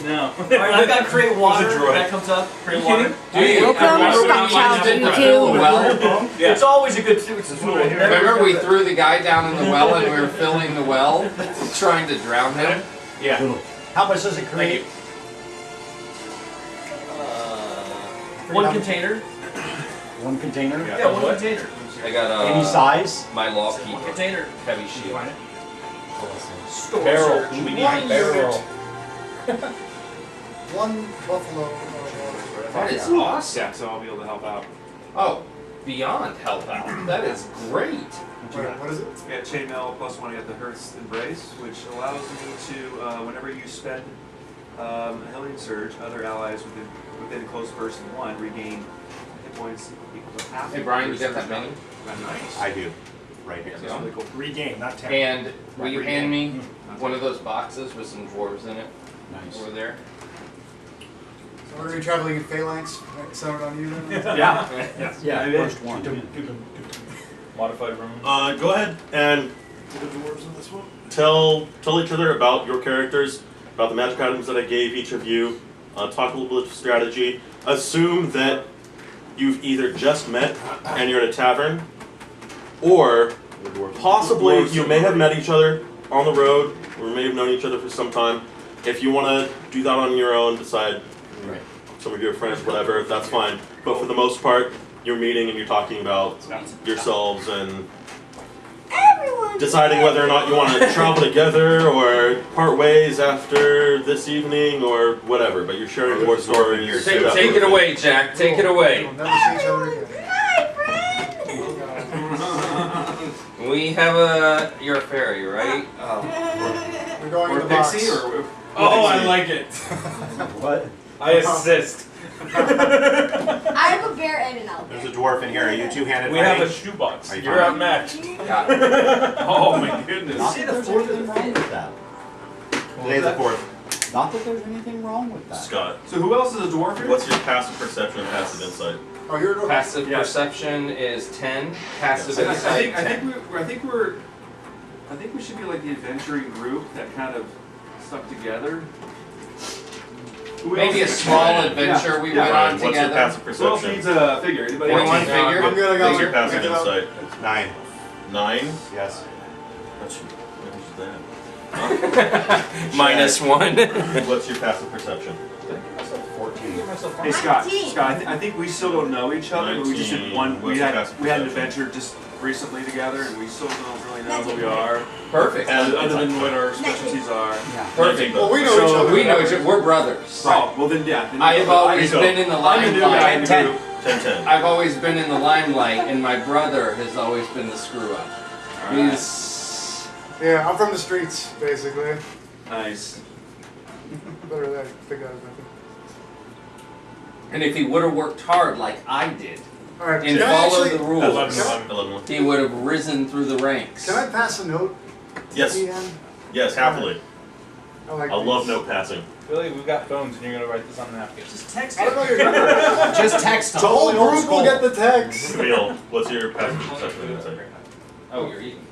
No. Alright, I've got create water. That comes up. Create water. Yeah. It's always a good tool. Remember we threw the guy down in the well and we were filling the well, trying to drown him? Yeah. How much does it create? One container. One container? Yeah, one container. I got Any size? my law One container. heavy shield. Store Barrel. search. We need a barrel. One buffalo. That is awesome. Yeah, so I'll be able to help out. Oh, beyond help out. That is great. What is it? Yeah, chainmail +1 at the Hearth's Embrace, which allows me to, whenever you spend a healing surge, other allies within a close person 1 regain hit points equal to half. Hey Brian, you got that many? Nice. I do. Right here. That's really cool. Regain, not 10. And will you hand me one of those boxes with some dwarves in it? Nice. Over there? So we're going to be traveling in phalanx, centered on you then? Yeah. Yeah, Maybe. first one. Modified room. Go ahead and tell each other about your characters, about the magic items that I gave each of you. Talk a little bit of strategy. Assume that you've either just met and you're in a tavern, or possibly you may have met each other on the road, or may have known each other for some time. If you want to do that on your own, decide some of your friends, whatever, that's fine. But for the most part, you're meeting and you're talking about yourselves and deciding whether or not you want to travel together or part ways after this evening or whatever. But you're sharing more stories. Take it away, Jack. Take it away. We'll never see each other again. We have you're a fairy, right? We're going Or in the box. Pixie, or Oh, I like it. What? I assist. I have a bear and an elephant. There's a dwarf in here. Are you two-handed? We have a shoebox. Are you You're fine? outmatched. Got it. Oh my goodness. Not that there's anything wrong with that. Today's the 4th. Not that there's anything wrong with that. Scott, So who else is a dwarf here? what's your passive perception and passive insight? Oh, you're a dwarf? Passive Yeah. perception is 10. Passive I insight think we should be like the adventuring group that kind of stuck together. Who Maybe a else? small adventure we went on What's your together. passive Who else needs perception? a figure? Anybody? 41 else? figure. I'm good, I got What's your it. passive Pick it up. insight? 9. 9? Yes. What's that? -1. What's your passive perception? 14. Hey Scott, 19. Scott, I think we still don't know each other, but we just did one. What's We your had passive an perception? adventure just recently together, and we still don't really know who we are, Perfect. other than what our specialties are. Perfect. Well, we know each So other. We know each other. We're brothers. Oh, well then, yeah. Then I have always go. been in the I'm the new guy in limelight. the group. 10-10. I've always been in the limelight, and my brother has always been the screw up. Alright. He's Yeah, I'm from the streets, basically. Nice. Better than big guys, I think. and if he would have worked hard like I did Alright, and can I followed actually, the rules, 11. he would have risen through the ranks. can I pass a note? Yes. At the end? Yes, happily. I like I love these. note passing. Billy, we've got phones and you're going to write this on a napkin. Just text I don't know it. your number. Just text The them. whole group will get the text. Camille, what's your passive perception and insight? Oh, you're eating.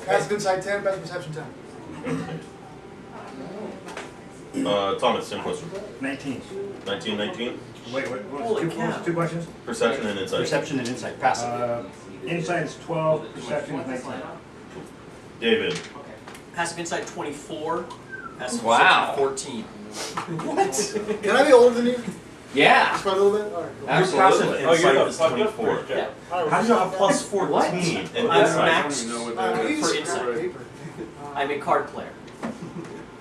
Passive insight 10, passive perception 10. Thomas, same question. 19. 19. Wait, what Holy was cow. two questions? Perception and insight. Perception and insight. Passive. Insight is 12, perception is 19. David. Passive insight 24. Passive Wow. perception 14. What? Can I be older than you? Yeah, Just by a little bit? Alright, cool. absolutely. Oh, you're the is fucked up 24. first, Yeah. Jack. How do you have a plus 14 What? in I'm insight? max I don't even know what I that use for is. insight. paper. I'm a card player.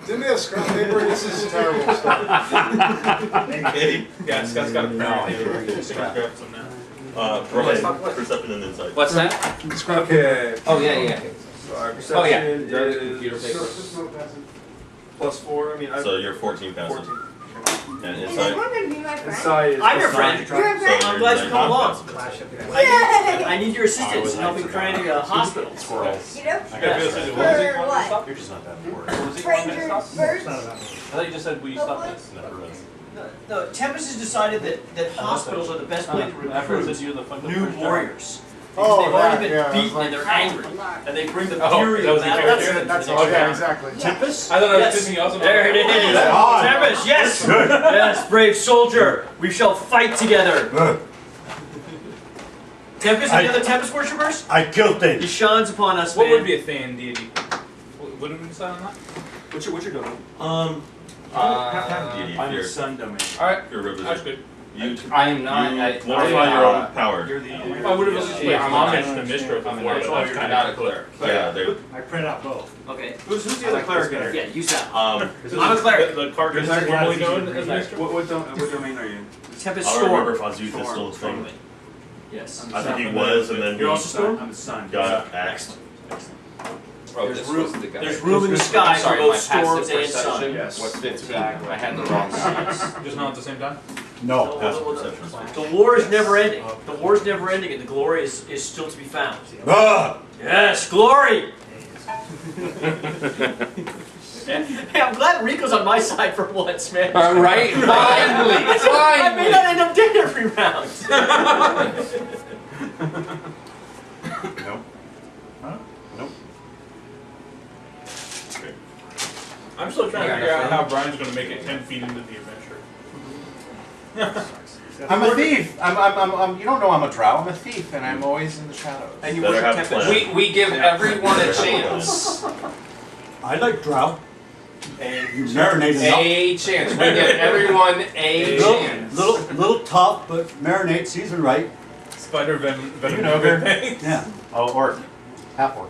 Didn't they have scrap paper? This is terrible stuff. Okay. Yeah, Scott's got a pal. He's gonna grab some now. Brian, perception and insight. What's that? Okay. Oh, yeah. So our Oh, yeah. perception Computer is paper. +4. I mean, So you're 14 passive. 14. And Is insight? everyone going to be my friend? Insight is I'm your +9. friend. You're a So friend. I'm you're glad you come not along. passive. I need your assistance in helping creating a hospital. Squirrels. You know? I gotta go say, what was it? For what? You're just not that important. What was it? You wanted me to Strangers stop? first. I thought you just said, will you stop this? No, Tempest has decided that hospitals are the best place to After recruit this, you're the fucked up new first warriors. Because they've already been yeah, beaten like- and they're angry. And they bring the Oh, fury that of was the battle character? into That's the okay, game. exactly. Tempest? I thought I was Yes. thinking also. There it is. Oh. Tempest, yes. Yes, brave soldier. We shall fight together. Tempest, any other Tempest worshippers? I killed He things. shines upon us, What man. would be a Thayan deity? What did we decide on that? What's your domain? Deity, I'm you're- the sun domain. Alright, You're a that's representative. good. You I am not. you glorify your own power. You're the. I would have just Yeah, like I'm mentioned the Mistro I'm before, but not, that's kind not a of cleric. Yeah, they're, I printed out both. Okay. Who's the other cleric in here? Yeah, use that. um, I'm a cleric. The card is You're not normally easy to known read as that. Mistro. What domain are you in? Tempest I don't Storm. remember if Azuth is still a thing. Storm. Yes. I think he was, and then You're he also Storm? I'm the sun. got axed. Oh, There's this room- was the guy. There's room in the sky I'm for sorry, both my storms passive and sun. perception Yes. was 15. Exactly. I had the wrong size. Just not at the same time? No. Passive perception. The war is never ending. The war is never ending, and the glory is still to be found. Ah! Yes, glory! Hey, I'm glad Rico's on my side for once, man. Right? Finally! I may Finally! not end up dead every round. Nope. Huh? Nope. I'm still trying to figure out how Brian's going to make it 10 feet into the adventure. I'm a thief. I'm. You don't know I'm a drow. I'm a thief, and I'm always in the shadows. And you Better worship have a Tempest. plan. We give everyone a chance. I like drought. And You marinate enough. A chance. We give everyone a chance. Little tough, but marinate season right. Spider venom. You know, Bear. thing. Yeah. Oh, orc. Half orc.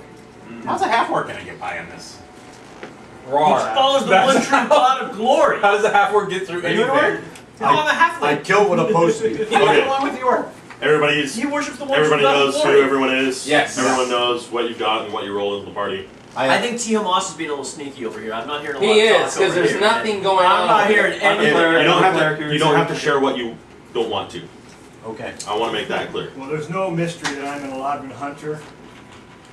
How's a half orc gonna get by on this? he Raw. follows the one true God of glory. How does the half orc get through Are you an orc? anything? No, I'm a I halfling. kill what opposed to me. He went along with the orc. Everybody's. He worships the one Everybody true God knows of who glory. everyone is. Yes. Everyone knows what you got and what your role is in the party. I think T. Moss is being a little sneaky over here. I'm not hearing a lot He of is, talk because over there's here, nothing man. going on. I'm not over hearing there. any You cleric. don't have to share what you don't want to. Okay. I want to make that clear. Well, there's no mystery that I'm an Eladrin hunter,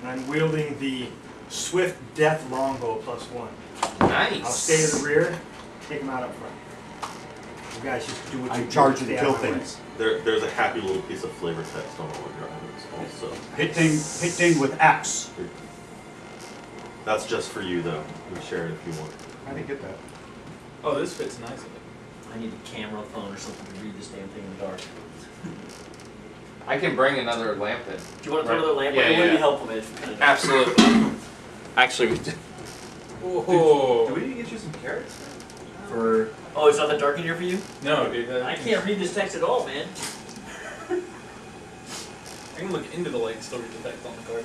and I'm wielding the Swift Death Longbow +1. Nice. I'll stay to the rear, take them out up front. You guys just do what you I do. charge you Stay to out kill of my way. things. There's a happy little piece of flavor text on all of your items also. Hit thing with axe. That's just for you though. You can share it if you want. I didn't get that. Oh, this fits nicely. I need a camera phone or something to read this damn thing in the dark. I can bring another lamp in. Do you want to throw another lamp? Yeah, It would yeah. be helpful, man. If you kind of Absolutely. Actually, we did. Whoa. Do we need to get you some carrots? for. Oh, it's not that dark in here for you? No, dude. I can't read this text at all, man. I can look into the light and still read the text on the card.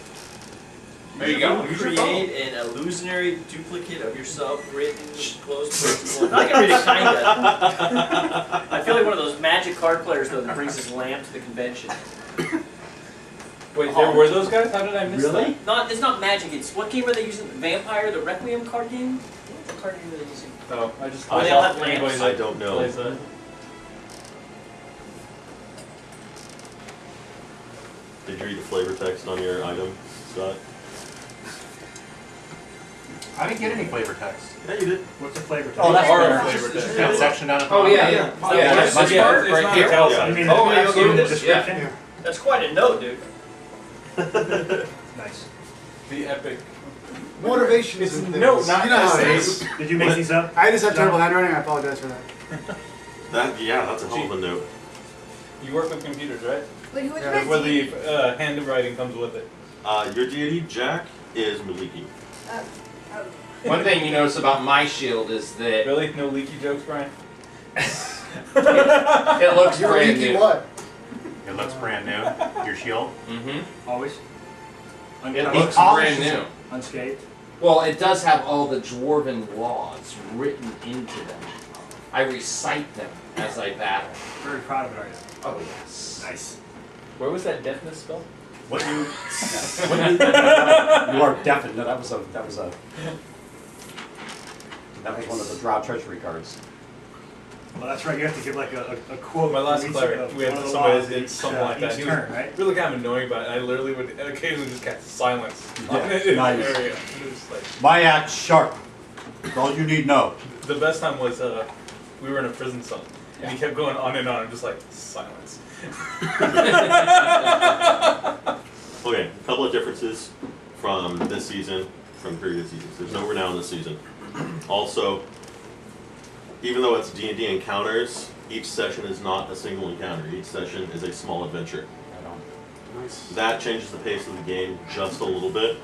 There you go. Create an illusionary duplicate of yourself written close to I can read it kinda. I feel like one of those magic card players though that brings his lamp to the convention. Wait, there were those guys? How did I miss that? Not it's not magic, it's what game are they using? Vampire, the Requiem card game? What card game are they using? Oh, I just. Oh, they all have anybody lamps. I that don't know. plays that. Did you read the flavor text on your item, Scott? I didn't get any flavor text. Yeah, you did. What's the flavor? Oh, that's Our fair. flavor text. That section down at the Oh bottom. yeah, yeah, Yeah. yeah. That's Much Yeah, better, it's right not here. italic. Yeah. You mean Oh, the yeah, absolute yeah. description? That's quite a note, dude. Nice. The epic. Motivation It's is in no, things. not You know how it essays. is. Did you make these up? I just have terrible handwriting. I apologize for that. That's a hell of a note. You work with computers, right? Wait, who was Yeah, your Where team? the handwriting comes with it. Your deity, Jack, is Maliki. One thing you notice about my shield is that Really? No leaky jokes, Brian? it looks You're brand leaky new. what? It looks brand new. Your shield. Mm-hmm. Always? It Untouched? looks polished. brand new. Unscathed? Well, it does have all the dwarven laws written into them. I recite them as I battle. Very proud of it, are you? Oh yes. Nice. Where was that deafness spell? What you? You are deafened. No, that was one of the draw treachery cards. Well, that's right. You have to give like a quote. My last for each cleric, of we had one of the somebody laws that did each, something like that. each He turn, was right? really kind of annoying, but I literally would occasionally just cast silence on Yeah, it in nice. the area. It was like, My axe sharp. That's all you need to know. the best time was we were in a prison cell, and he kept going on and on, and just like silence. Okay, a couple of differences from this season, from previous seasons. There's no renown this season. Also, even though it's D&D encounters, each session is not a single encounter. Each session is a small adventure. Nice. That changes the pace of the game just a little bit.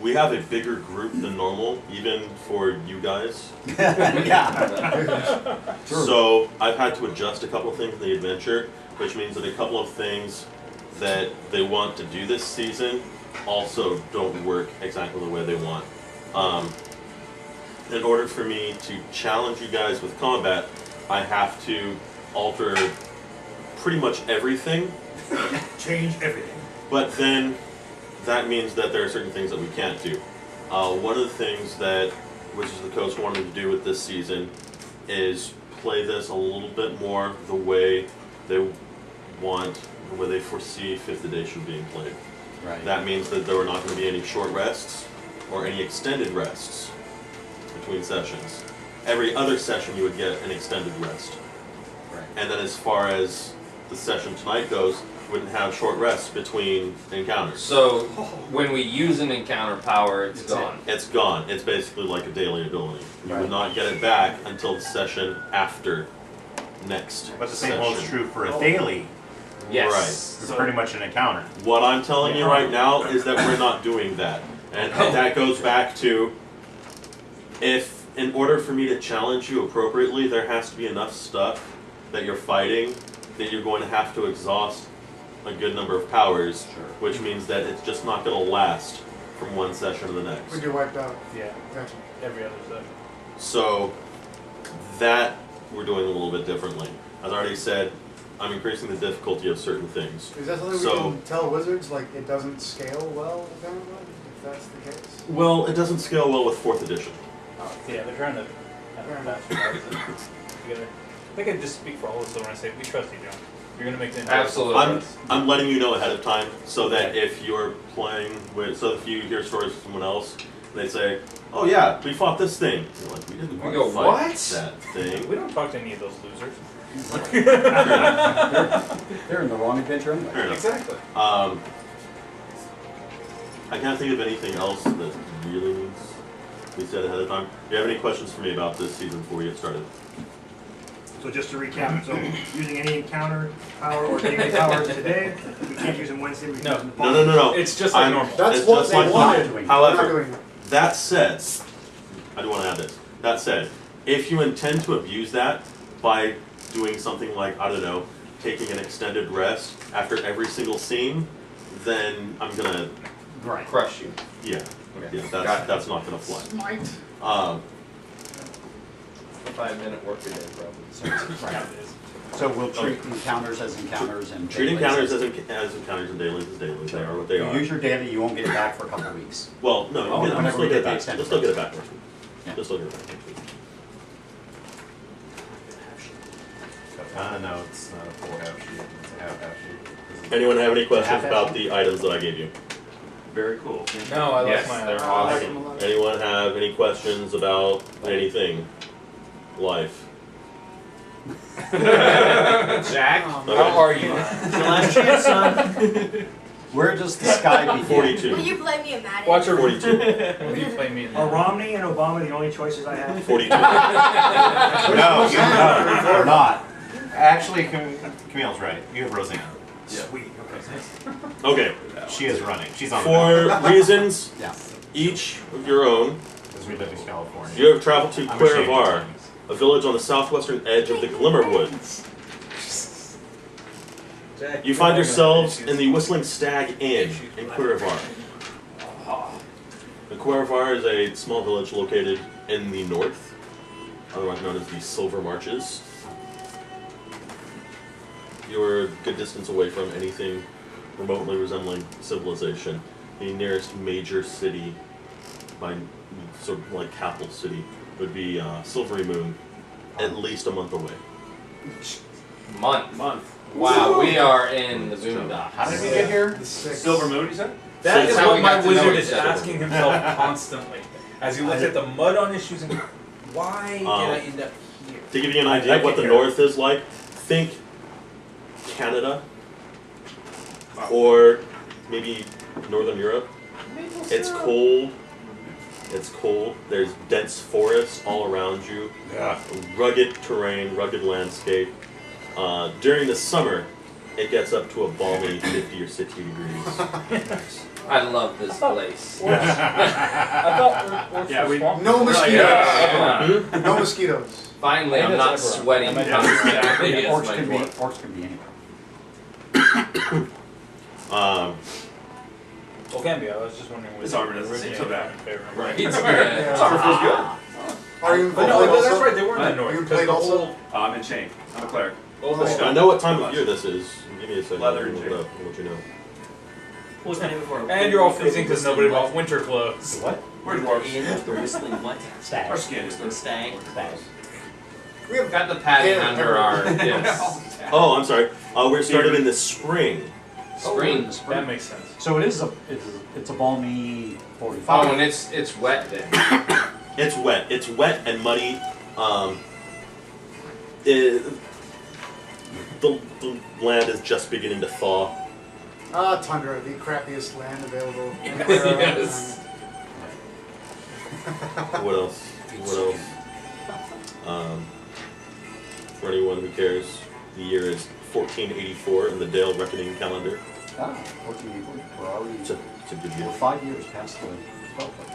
We have a bigger group than normal, even for you guys. Yeah. So I've had to adjust a couple of things in the adventure, which means that a couple of things that they want to do this season also don't work exactly the way they want. In order for me to challenge you guys with combat, I have to alter pretty much everything. Change everything. But then that means that there are certain things that we can't do. One of the things that Wizards of the Coast wanted to do with this season is play this a little bit more the way they want, the way they foresee 5th edition being played. Right. That means that there are not going to be any short rests or any extended rests between sessions. Every other session you would get an extended rest. Right. And then as far as the session tonight goes, wouldn't have short rests between encounters. So when we use an encounter power, it's gone. It's gone. It's basically like a daily ability. You Right. would not get it back until the session after next But the same session. holds true for a daily. Yes. It's pretty much an encounter. What I'm telling you right now is that we're not doing that. And that goes back to, if in order for me to challenge you appropriately, there has to be enough stuff that you're fighting that you're going to have to exhaust a good number of powers, Sure. which means that it's just not going to last from one session to the next. When you're wiped out. Yeah, Gotcha. every other session. So that we're doing a little bit differently. As I already said, I'm increasing the difficulty of certain things. Is that something So- we can tell wizards? Like, it doesn't scale well, apparently? If that's the case? Well, it doesn't scale well with 4th edition. Yeah, they're trying to bastardize it together. I think I just speak for all of us when I say we trust you, John. You're gonna make the Absolutely. I'm letting you know ahead of time so that if you're playing with, so if you hear stories from someone else, they say, "Oh yeah, we fought this thing." You're like, "We didn't We go, fight "What?" that thing." We don't talk to any of those losers. They're in the wrong adventure anyway. Fair enough. Exactly. I can't think of anything else that really needs to be said ahead of time. Do you have any questions for me about this season before we get started? So just to recap, so using any encounter power or daily powers today, we can't use them Wednesday, we can use them the No, no, no, no. It's just like normal. That's It's what just they like wanted. normal. We're not However, doing that. that said, I do want to add this. That said, if you intend to abuse that by doing something like, I don't know, taking an extended rest after every single scene, then I'm gonna, Right. Crush you. yeah, Okay. yeah, Got it. that's not gonna fly. Smite. 5-minute work a day, probably. Right. So we'll treat encounters as encounters and Treat dailies encounters as encounters and dailies as dailies. They are what they You are. use your daily, you won't get it back for a couple of weeks. Well, no, Oh, you can whenever still we get get it back. extended Just still get it rest. back next week. Yeah. Just still get it back next week. No, it's not a full half sheet. It's a half sheet. Anyone have any questions Half about action. the items that I gave you? Very cool. No, I like Yes, mine. they're I like awesome. them a lot. Anyone have any questions about anything? Life. Jack, Oh, how are you? It's your last chance, son. Where does the sky begin? 42. Will you play me a Madden? Watch her. 42. When you play me in Are Romney and Obama the only choices I have? 42. No, Or not. Actually, Camille's right. You have Roseanne. Sweet, okay. Okay. She is running. She's on the map. For reasons Yeah. each of your own, Because we live in California. you have traveled to I'm ashamed of Cuervar, things. a village on the southwestern edge of the Glimmerwood. Jack, You find yourselves in the Whistling Stag Inn in Cuervar. The Cuervar is a small village located in the north, otherwise known as the Silver Marches. You're a good distance away from anything remotely resembling civilization. The nearest major city, by sort of like capital city, would be Silvery Moon, at least a month away. Month. Wow, we are in the boondocks. How did we get here? The six. Silver Moon, you said? That's That is how what we my got to know wizard each is other. asking himself constantly. As he looks at the mud on his shoes and why did I end up here? To give you an idea of what the north is like, think Canada or maybe Northern Europe. It's cold. It's cold. There's dense forest all around you. Yeah. Rugged terrain, rugged landscape. During the summer, it gets up to a balmy 50 or 60 degrees. I love this place. I thought orcs Yeah, were we- swamp. No mosquitoes. Yeah. No mosquitoes. Finally, I'm not sweating constantly as Orcs my can be dwarf. orcs can be anywhere. Well, can be. I was just wondering. His armor doesn't seem so bad. Right. His armor feels good. Are you in But Blade no, that's also? right. They were in the Are north. you in 'cause Blade the also? whole- I'm in chain. I'm a cleric. I know what time of year this is. Give me a second. Leather I'll and look it chain. up and let you know. What was the name before? And you're all freezing because nobody bought winter clothes. What? We're dwarves. In the whistling what? Stag. Our skin is Whistling stag. Stag. We have Got the padding Yeah. under our yes. Oh, I'm sorry. We're starting in the spring. Spring. That makes sense. So it's a balmy 45. Oh, and it's wet then. It's wet. It's wet and muddy. The land is just beginning to thaw. tundra, the crappiest land available. Yes. What else? What else? For anyone who cares, the year is 1484 in the Dale Reckoning calendar. 14 we're already It's a good year. we're 5 years past the spell play.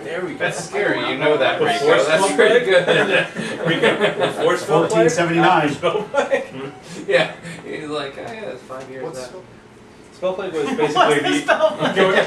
There we go. That's scary. You know that, Before Rico. That's spell pretty play? good. Before spell play? 1479. Yeah. He's like, oh yeah, it's 5 years What's out. Spell play was basically the going from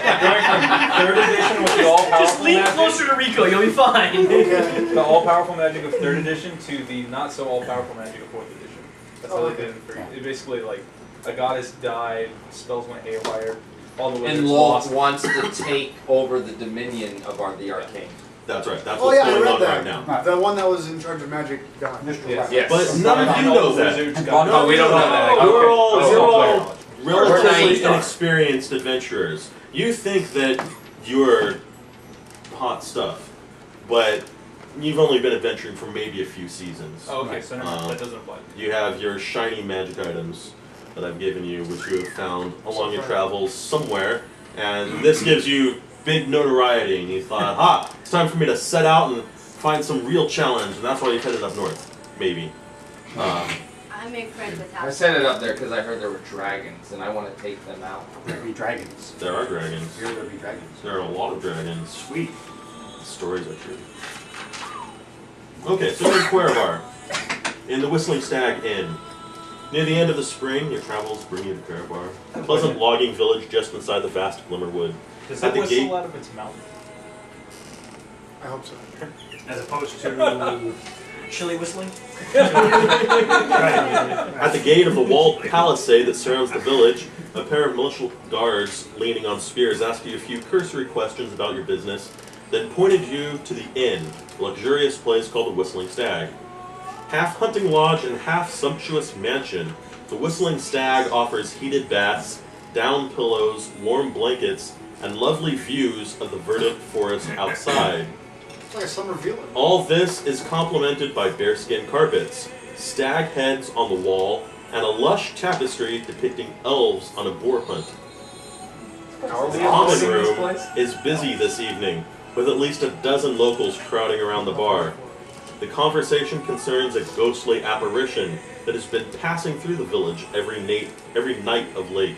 3rd edition with the all-powerful Just lean magic, closer to Rico, you'll be fine. Okay. the all-powerful magic of 3rd edition to the not so all-powerful magic of 4th edition. That's how Oh, they did it. It basically like a goddess died, spells went haywire, all the And wizards Lolth lost. wants to take over the dominion of the arcane. That's right. That's Oh what's yeah, I going read on that. right now. The one that was in charge of magic died. Yes. Yes. But none of you know that. No, we don't know that. You're all, Okay. you're Oh, all We're relatively naive. inexperienced adventurers. You think that you're hot stuff, but you've only been adventuring for maybe a few seasons. Oh, okay, so never mind. That doesn't apply. You have your shiny magic items that I've given you, which you have found along your travels somewhere, and this gives you big notoriety, and you thought, ha, it's time for me to set out and find some real challenge, and that's why you headed up north, maybe. I make friends with I house. set it up there because I heard there were dragons, and I want to take them out. There be dragons. There are dragons. Here there be dragons. There are a lot of dragons. Sweet. The stories are true. Okay, so you're in Cuervar, in the Whistling Stag Inn. Near the end of the spring, your travels bring you to Cuervar, a pleasant logging village just inside the vast Glimmerwood. Does At it the whistle gate- out of its mouth? I hope so. As opposed to Chili whistling? At the gate of the walled palisade that surrounds the village, a pair of militia guards leaning on spears asked you a few cursory questions about your business, then pointed you to the inn, a luxurious place called the Whistling Stag. Half hunting lodge and half sumptuous mansion, the Whistling Stag offers heated baths, down pillows, warm blankets, and lovely views of the verdant forest outside. It's like a summer villa. All this is complemented by bearskin carpets, stag heads on the wall, and a lush tapestry depicting elves on a boar hunt. The common room is busy this evening, with at least a dozen locals crowding around the bar. The conversation concerns a ghostly apparition that has been passing through the village every night of late.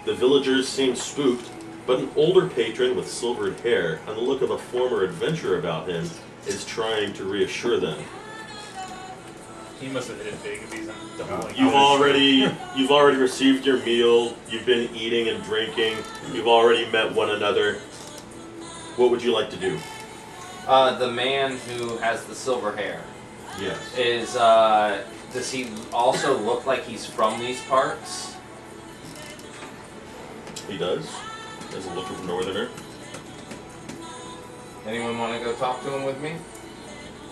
The villagers seem spooked, but an older patron with silvered hair and the look of a former adventurer about him is trying to reassure them. He must have hit it big if he's double. You've already received your meal, you've been eating and drinking, you've already met one another. What would you like to do? The man who has the silver hair Yes. is, does he also look like he's from these parts? He does. There's a look of a northerner. Anyone want to go talk to him with me?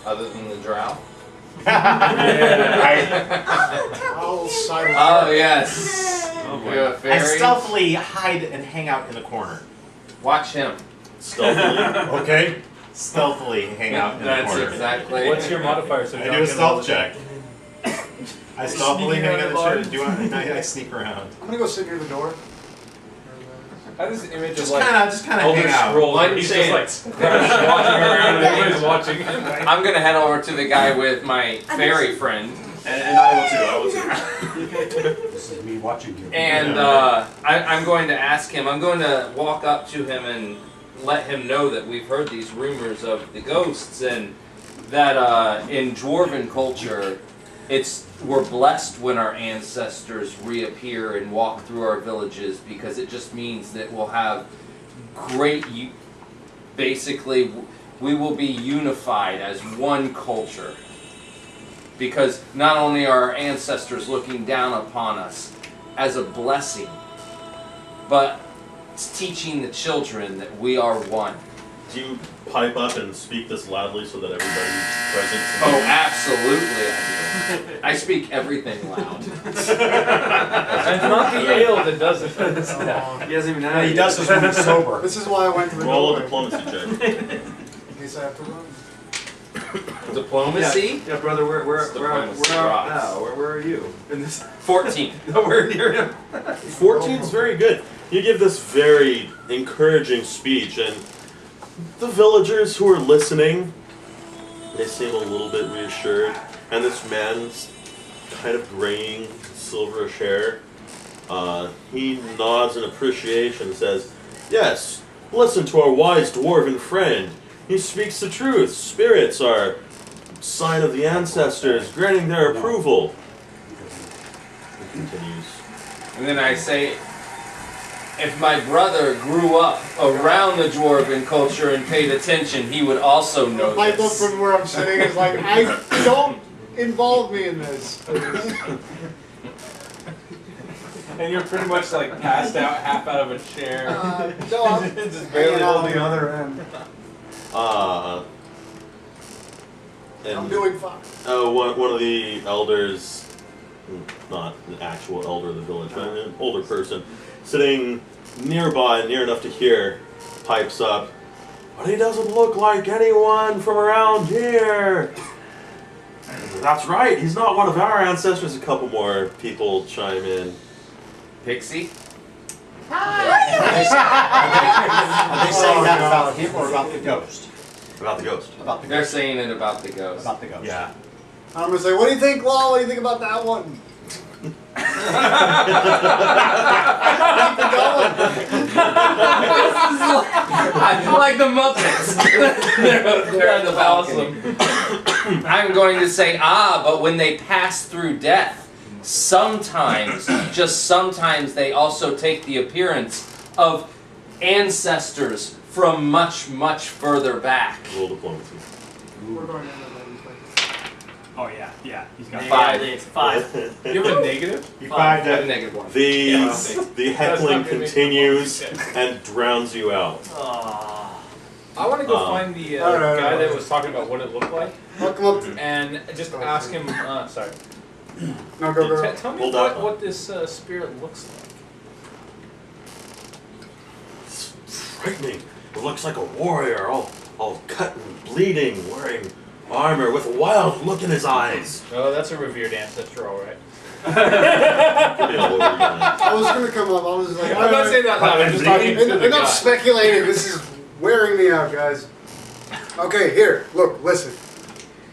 Other than the drow? I'll silence. Oh, yes. Oh boy. You have a I fairy? stealthily hide and hang out in the corner. Watch him. Stealthily. Okay. Stealthily hang out in the That's corner. exactly. What's your modifier? So I John do a can stealth roll check. I stop Sneaking believing around in the the bar? shit. I sneak around. I'm gonna go sit near the door. I have this image Just of like kind of Elder hang out. Scrolls. Why Where don't he's you just like watching around and everybody's watching him. I'm gonna head over to the guy with my fairy friend, And I will too. I will too. This is me watching you. and I'm going to ask him. I'm going to walk up to him and let him know that we've heard these rumors of the ghosts, and that in Dwarven culture, we're blessed when our ancestors reappear and walk through our villages, because it just means that we'll have basically we will be unified as one culture, because not only are our ancestors looking down upon us as a blessing, but it's teaching the children that we are one. Do you pipe up and speak this loudly so that everybody present can Oh, hear? absolutely I do. I speak everything loud. And it's not the ale that does it. He doesn't even know. No, he does this when he's sober. This is why I went to the Roll a doorway. diplomacy check. In case I have to run. Diplomacy? Yeah, brother, It's diplomacy rocks. where are you? In this 14. nowhere near him. 14's very good. You give this very encouraging speech, and the villagers who are listening, they seem a little bit reassured. And this man's kind of graying, silverish hair, he nods in appreciation and says, "Yes, listen to our wise dwarven friend. He speaks the truth. Spirits are sign of the ancestors, granting their approval." He continues. And then I say, if my brother grew up around the Dwarven culture and paid attention, he would also know My look this. from where I'm sitting is like, don't involve me in this. And you're pretty much like passed out, half out of a chair. No, I'm Just barely hanging out on holding the on. other end. I'm And doing fine. one of the elders, not an actual elder of the village, but an older person, sitting nearby, near enough to hear, pipes up, "But he doesn't look like anyone from around here." "That's right, he's not one of our ancestors." A couple more people chime in. Pixie? Are they saying that about him or about the ghost? About the ghost. About the They're ghost. saying it about the ghost. About the ghost. Yeah. I'm gonna say, what do you think, Law? What do you think about that one? Keep it going. I like the Muppets. they're on the balcony. I'm going to say, but when they pass through death, sometimes, just sometimes, they also take the appearance of ancestors from much, much further back. Roll diplomacy. We're going into Oh yeah, he's got Five. It's 5. You have a negative? You I find have a that negative one. The That's heckling not gonna make continues diplomacy and drowns you out. I want to go Um, find the no, no, guy no. that was talking about what it looked like I'll come up. and just ask him. Sorry. No, go, go. Tell me Hold on. what this spirit looks like. It's frightening. It looks like a warrior, all cut and bleeding, wearing armor with a wild look in his eyes. Oh, that's a revered ancestor, all right. You know what we're gonna- I was gonna come up. I was like, I'm not saying that loud. I'm just talking to the enough guy. speculating. This is wearing me out, guys. Okay, here. Look, listen.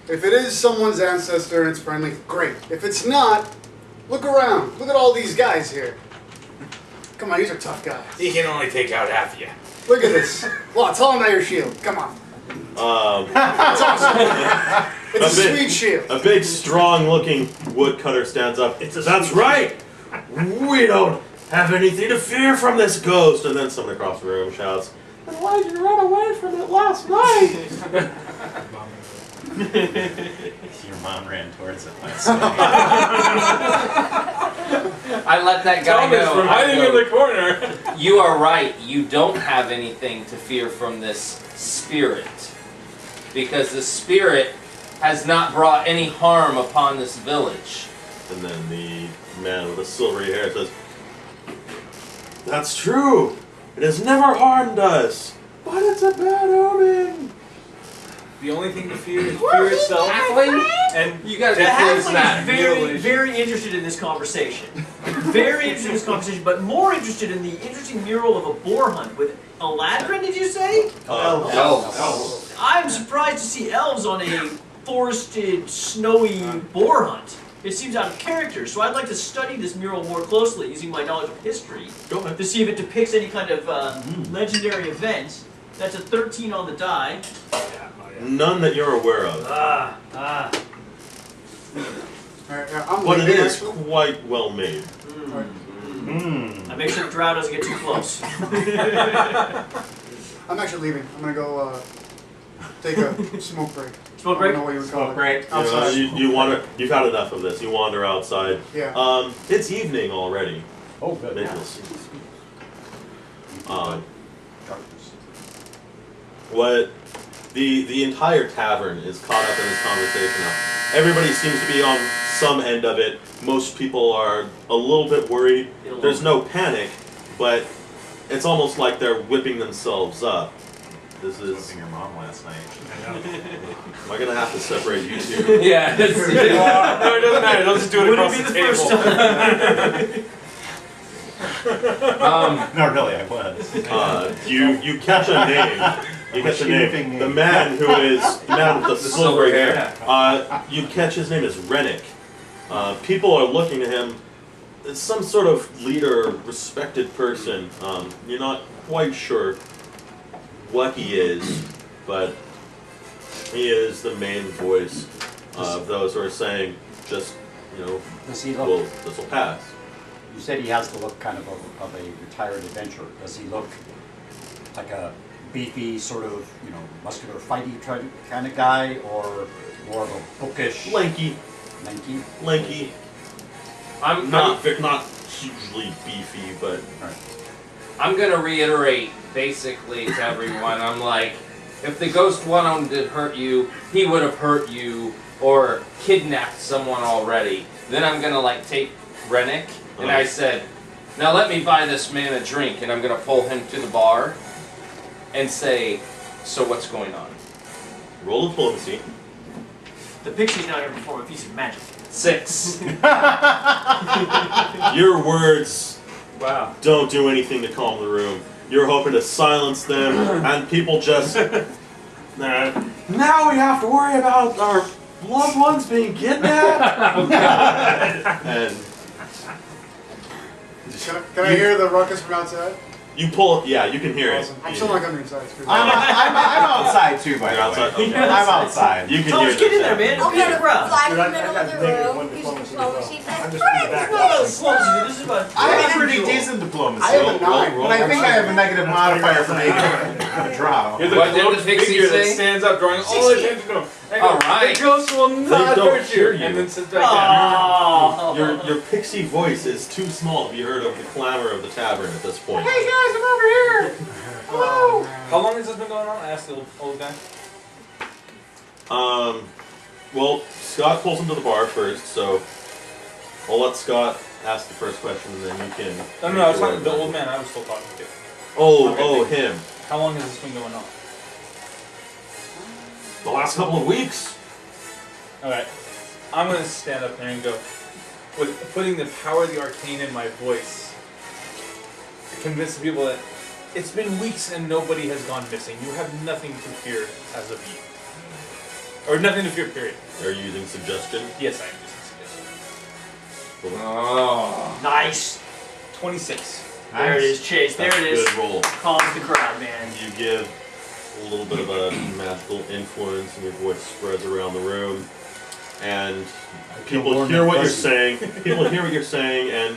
If it is someone's ancestor and it's friendly, great. If it's not, look around. Look at all these guys here. Come on, these are tough guys. He can only take out half of you. Look at this. Well, tell them about your shield. Come on. It's awesome. It's a sweet shield. A big, strong-looking woodcutter stands up. That's right. We don't have anything to fear from this ghost. And then someone across the room shouts, "Then why did you run away from it last night?" your mom ran towards it last night. I let that guy Thomas go. from I hiding go, in the corner. You are right. You don't have anything to fear from this spirit, because the spirit has not brought any harm upon this village. And then the man with the silvery hair says, "That's true. It has never harmed us, but it's a bad omen." The only thing to fear is fear itself. And You guys The got halfling that. is very, very interested in this conversation. Very interested in this conversation, but more interested in the interesting mural of a boar hunt with Eladrin, did you say? Elves. I'm surprised to see elves on a forested, snowy boar hunt. It seems out of character, so I'd like to study this mural more closely using my knowledge of history Go ahead. to see if it depicts any kind of legendary event. That's a 13 on the die. None that you're aware of. Alright, I'm But it leaving, is actually. quite well made. I make sure the drow doesn't get too close. I'm actually leaving. I'm gonna go take a smoke break. Smoke I break? don't know what you would call Smoke it. break. Outside. You wander. You've had enough of this. You wander outside. Yeah. It's evening already. Oh, good. Maybe we'll see. Darkness. What the entire tavern is caught up in this conversation now. Everybody seems to be on some end of it. Most people are a little bit worried. There's no panic, but it's almost like they're whipping themselves up. This is. Whipping your mom last night. Am I gonna have to separate you two? Yeah. no, it doesn't matter. They'll just do it Would it across be the the first table. time? No, really, I was. You catch a name. You catch a Achieving name. name. The man who is the man with the silver hair. hair. You catch his name is Rennick. People are looking at him as some sort of leader, respected person. You're not quite sure what he is, but he is the main voice of those who are saying, just, Does he look? well, this will pass. You said he has the look kind of a retired adventurer. Does he look like a beefy, sort of, muscular, fighty kind of guy, or more of a bookish, Lanky. lanky? I'm Not hugely beefy, but I'm gonna reiterate basically to everyone. I'm like, if the ghost wanted to hurt you, he would have hurt you or kidnapped someone already. Then I'm gonna take Rennick and I said, now let me buy this man a drink, and I'm gonna pull him to the bar and say, so what's going on? roll diplomacy. The pixie's not going to perform a piece of magic. 6. Your words Wow. don't do anything to calm the room. You're hoping to silence them, and people just. Now we have to worry about our loved ones being kidnapped. And Can I hear the ruckus from outside? you pull. Yeah, you can hear Awesome. I'm still not coming inside. It's good. I'm outside too, by You're the way. outside? Okay. I'm outside. You can Thomas, hear get in this there, man. happening. Be on the ground. Fly Dude, in I the middle got of the negative room, one use diplomacy diplomacy. as well. I'm That's just in the back. Diplomacy, this is about I have casual. pretty decent diplomacy. I have a 9. But I think I have a negative modifier for being a drow. You're the What did the cloaked pixie figure that say? stands up, drawing all attention to him. And All goes, right. The ghost will not don't hurt hear you. you. And then sits back down. Oh. Your pixie voice is too small to be heard over the clamor of the tavern at this point. Hey guys, I'm over here. Hello. How long has this been going on? I asked the old guy. Well, Scott pulls him to the bar first, so I'll let Scott ask the first question, and then you can. No, I was talking to the old man I was still talking to. Oh, him. How long has this been going on? The last couple of weeks. Alright. I'm going to stand up there and go, with putting the power of the arcane in my voice, convince the people that it's been weeks and nobody has gone missing. You have nothing to fear as of yet. Or nothing to fear, period. Are you using suggestion? Yes, I am using suggestion. Oh. Nice. 26. There it is, Chase. There That's it a is. good roll. Calms the crowd, man. You give a little bit of a magical influence, and your voice spreads around the room, and people hear what you're saying. People hear what you're saying, and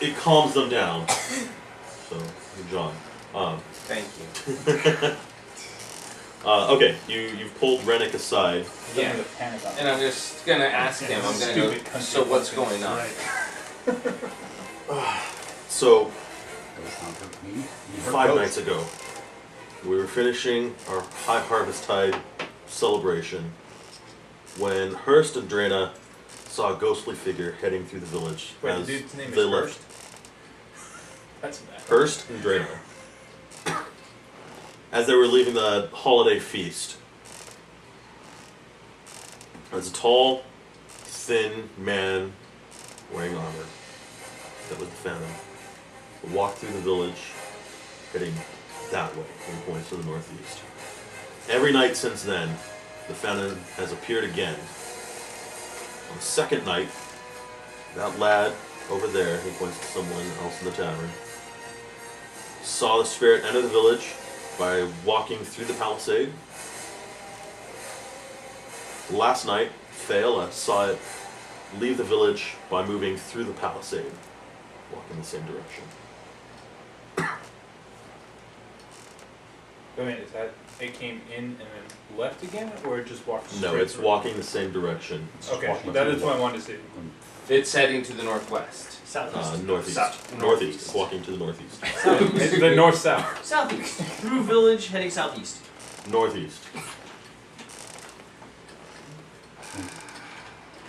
it calms them down. So, John. Thank you. Okay, you've pulled Rennick aside. Yeah. The panic on And I'm just gonna ask him. I'm gonna Stupid go. country So what's bumpkins. going on? So, Ghost not hurt me. You hurt 5 ghosts. nights ago, we were finishing our High Harvest Tide celebration when Hurst and Drana saw a ghostly figure heading through the village. Wait, as the dude's name they is left. Hurst? That's bad. Hurst and Drana. as they were leaving the holiday feast. There's a tall, thin man wearing armor. That was the Phantom. Walked through the village, heading that way, and points to the northeast. Every night since then, the Phantom has appeared again. On the second night, that lad over there, he points to someone else in the tavern, saw the spirit enter the village by walking through the palisade. Last night, Faela saw it leave the village by moving through the palisade, walking the same direction. Wait a minute, is that it came in and then left again, or it just walked straight No, it's through? walking the same direction. Okay, walking that through is the what I wanted to see. It's heading to the northwest. Southeast. Northeast. South- Northeast. It's walking to the northeast. It's the north-south. Southeast. Through village, heading southeast. Northeast.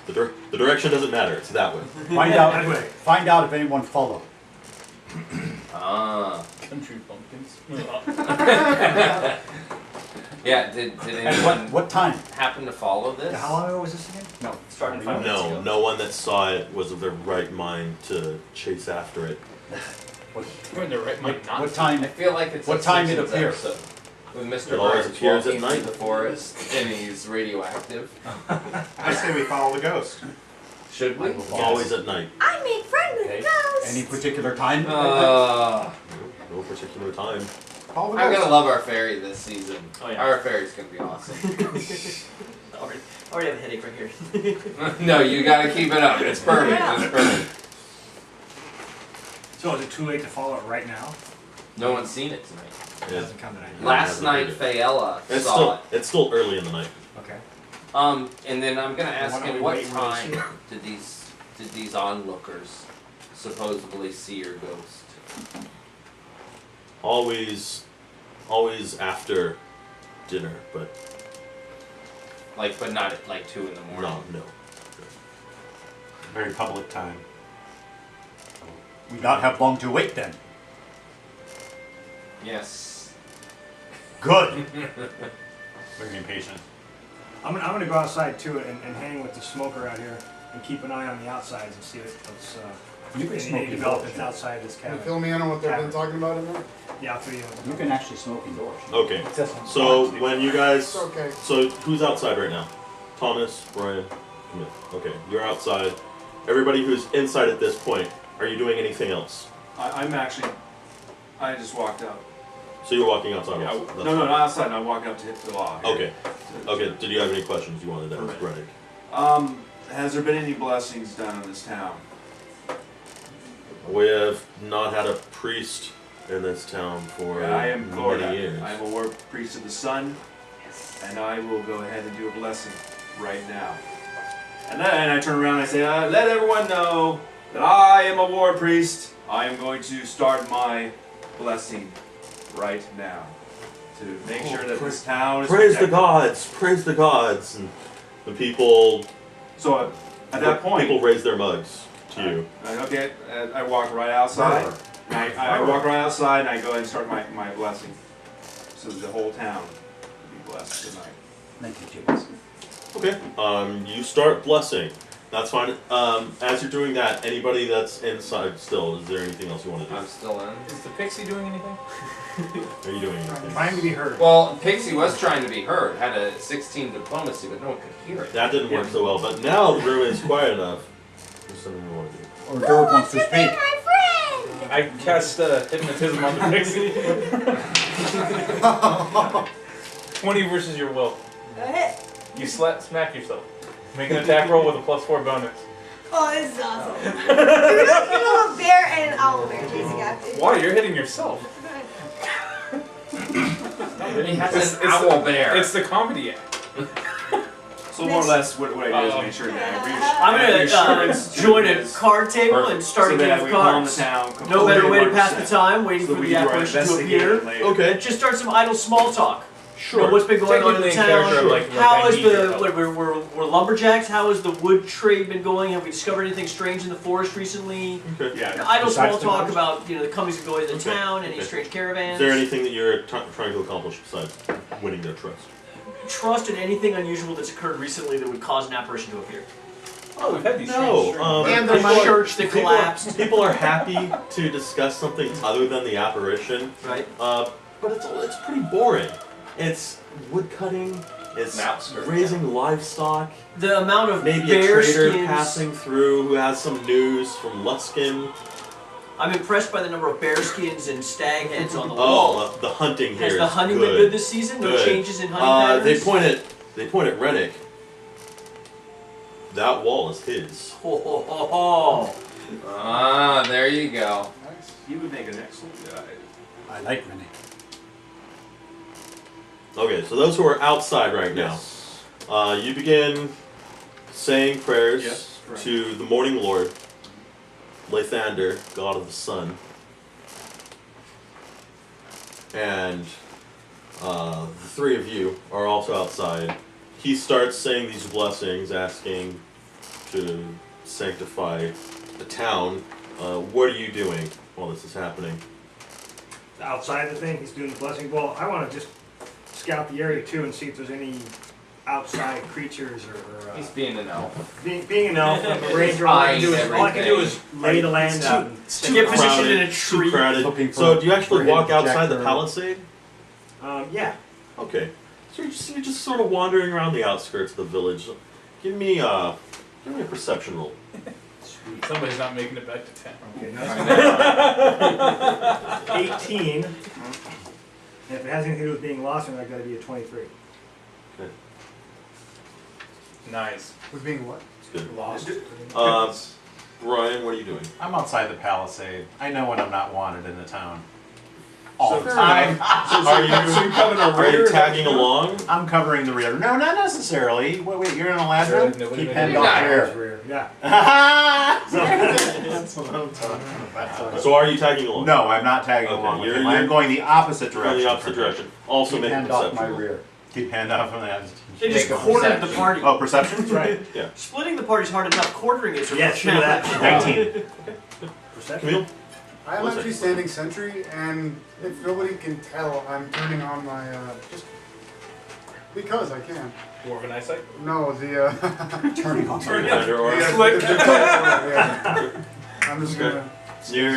The direction doesn't matter. It's that way. That way. Find out if anyone followed. Ah. Country bumpkins. Yeah, did And anyone what time? happen to follow this? How long ago was this again? No. Starting 5 minutes No, ago. no one that saw it was of their right mind to chase after it. What, We're in the right mind, not. what time? I feel like it's What a time it Simpsons appears? episode with Mr. It always Burns appears at walking night. through the forest and he's radioactive. I say we follow the ghost. Should we? Always at night. I make friends with Okay. ghosts. Any particular time? No particular time. Follow the I'm ghost. gonna love our fairy this season. Oh, yeah. Our fairy's gonna be awesome. Already have a headache right here. No, you gotta keep it up. It's perfect. It's perfect. So is it too late to follow it right now? No one's seen it tonight. It Yeah. hasn't come tonight. Last night, Faela It's saw it's still early in the night. Okay. it. And then I'm gonna ask Why don't him we what wait until we time see did these onlookers supposedly see your ghost? Always after dinner, but Like, but not at like 2 in the morning. no. Very public time. We not have long to wait then. Yes. Good. Very impatient. I'm gonna go outside too and hang with the smoker out here and keep an eye on the outsides and see what's You can smoke any indoors. developments outside this Can you cabin. fill me in on what they've been talking about in there? Yeah, I'll fill you in. You can actually smoke indoors. Okay. So when you guys, It's okay. so who's outside right now? Thomas, Brian, Camille. Okay, you're outside. Everybody who's inside at this point, are you doing anything else? I'm actually. I just walked out. So you're walking outside. Yeah, also. That's no, fine. not outside. I'm walking up to hit the law. Okay. Okay. Did you have any questions you wanted to ask Permit. Rennick? Has there been any blessings done on this town? We have not had a priest in this town for I am many Gorda. years. I am a war priest of the sun, and I will go ahead and do a blessing right now. And then I turn around and I say, let everyone know that I am a war priest. I am going to start my blessing right now to make sure that this town is Praise the protected. gods! Praise the gods! And the people. So at that point, people raise their mugs to you. okay, I walk right outside. And I walk right outside and I go ahead and start my blessing. So the whole town will be blessed tonight. Thank you, James. Okay. You start blessing. That's fine. As you're doing that, anybody that's inside still, is there anything else you want to do? I'm still in. Is the pixie doing anything? Are you doing anything? Trying to be heard. Well, Pixie was trying to be heard. Had a 16 diplomacy, but no one could hear it. That didn't work so well, but now the room is quiet enough. There's something you want to do. Or Gerb wants to Be speak. my friend. I cast hypnotism on the pixie. 20 versus your will. Go ahead. You smack yourself. Make an attack roll with a +4 bonus. Oh, this is awesome. You're not gonna a bear and an owl bear chasing after you. Why? You're hitting yourself. He has an owl bear. It's the comedy act. So more or less, what I do is make sure that I'm gonna join a card table and Perfect. start So a that game of we calm the cards. town No completely better way to pass the 100%. time, waiting So for we the do our apparition to investigating appear. later. Okay. Just start some idle small talk. Sure. You know, what's been going on in the Technically in character, town? like How I is need your the help. what, we're lumberjacks? How has the wood trade been going? Have we discovered anything strange in the forest recently? Okay. Yeah. You know, idle small Besides the talk numbers? about the comings and goings of the Okay, town, any okay. strange caravans. Is there anything that you're trying to accomplish besides winning their trust? Trust in anything unusual that's occurred recently that would cause an apparition to appear. Oh, we've had these No, strange And The their money. church that collapsed. People are happy to discuss something other than the apparition, Right. but it's pretty boring. It's wood cutting. It's Maps or- raising livestock. The amount of Maybe a bear trader skins. passing through who has some news from Luskin. I'm impressed by the number of bear skins and stag heads on the wall. Oh, the hunting here Has is the hunting good. been good this season? No Good. changes in hunting They patterns? point at Rennick. That wall is his. Ho, ho, ho, ho. Ah, there you go. He would make an excellent guide. I like Rennie. Okay, so those who are outside right now, you begin saying prayers Yes, correct. to the Morning Lord, Lathander, God of the Sun, and the three of you are also outside. He starts saying these blessings, asking to sanctify the town. What are you doing while this is happening? Outside the thing, he's doing the blessing. Well, I want to just scout the area too and see if there's any outside creatures or He's being an elf. being an elf, like a ranger. All I can do is lay the land out. and It's too Get positioned in a crowded, tree. Too crowded. Looking for So do you actually walk Jack outside the Earl. palisade? Yeah. Okay. So you're just sort of wandering around the outskirts of the village. Give me a perception roll. Somebody's not making it back to town. Okay, nice. 18. And if it has anything to do with being lost, then I've got to be a 23. Nice. With being what? It's good. Lost. Brian, what are you doing? I'm outside the palisade. I know when I'm not wanted in the town. All So the fair time. So you coming a Are you tagging along? I'm covering the rear. No, not necessarily. Wait, you're in a ladder? Nobody Keep knows. hand off rear. Yeah. That's what I'm talking about. So are you tagging along? No, I'm not tagging Okay, along with you're- him. I'm going the opposite You're in direction. the opposite direction. Also Keep make a hand off perception my roll. rear. Keep hand off from that. They just Make a quartered the perception. party. Oh, perception? Right. Yeah. Splitting the party's hard enough. Quartering it's a Yeah, real true that. challenge. 19. Perception. Camille? I am What's actually it? standing sentry, and if nobody can tell, I'm turning on my just because I can. Dwarven eyesight? No, the Turning on. Under or yeah. I'm just Okay. gonna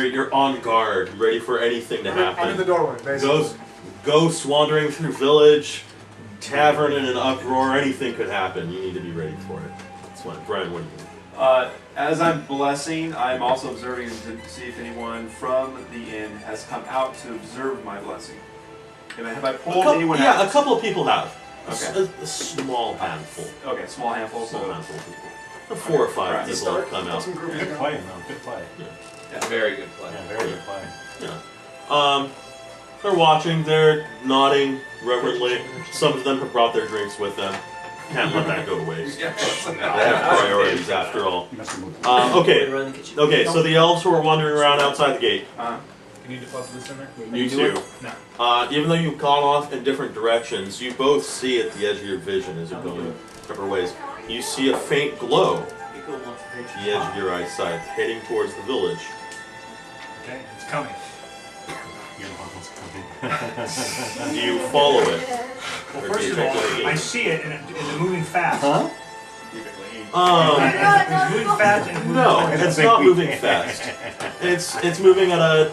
you're on guard, ready for anything to I'm in the happen. doorway, basically. Ghosts wandering through village, tavern in an uproar, anything could happen. You need to be ready for it. That's why. Brian, what are you doing? As I'm blessing, I'm also observing to see if anyone from the inn has come out to observe my blessing. Have I pulled anyone yeah, out? a couple of people have. Okay. A small handful. Okay, small handful. Small So handful of people. 4 or 5 Alright. people have come out. Some group Good play, though. Good play. Very good play. Yeah, very good play. Yeah. They're watching, they're nodding reverently. Some of them have brought their drinks with them. Can't let that go to waste. They have priorities after all. You must have moved. Okay. Around the kitchen. Okay, so the elves who are wandering around outside the gate, Can you deposit this in there? you two, No. even though you've gone off in different directions, you both see at the edge of your vision as you're going different ways. You see a faint glow at the edge of your eyesight, heading towards the village. Okay, it's coming. Your uncle's coming. Do you follow it? Well, Or do first you of take all, the I gate? see it and it's moving fast. Huh? It's moving fast and moving No, fast. it's not moving fast. It's moving at a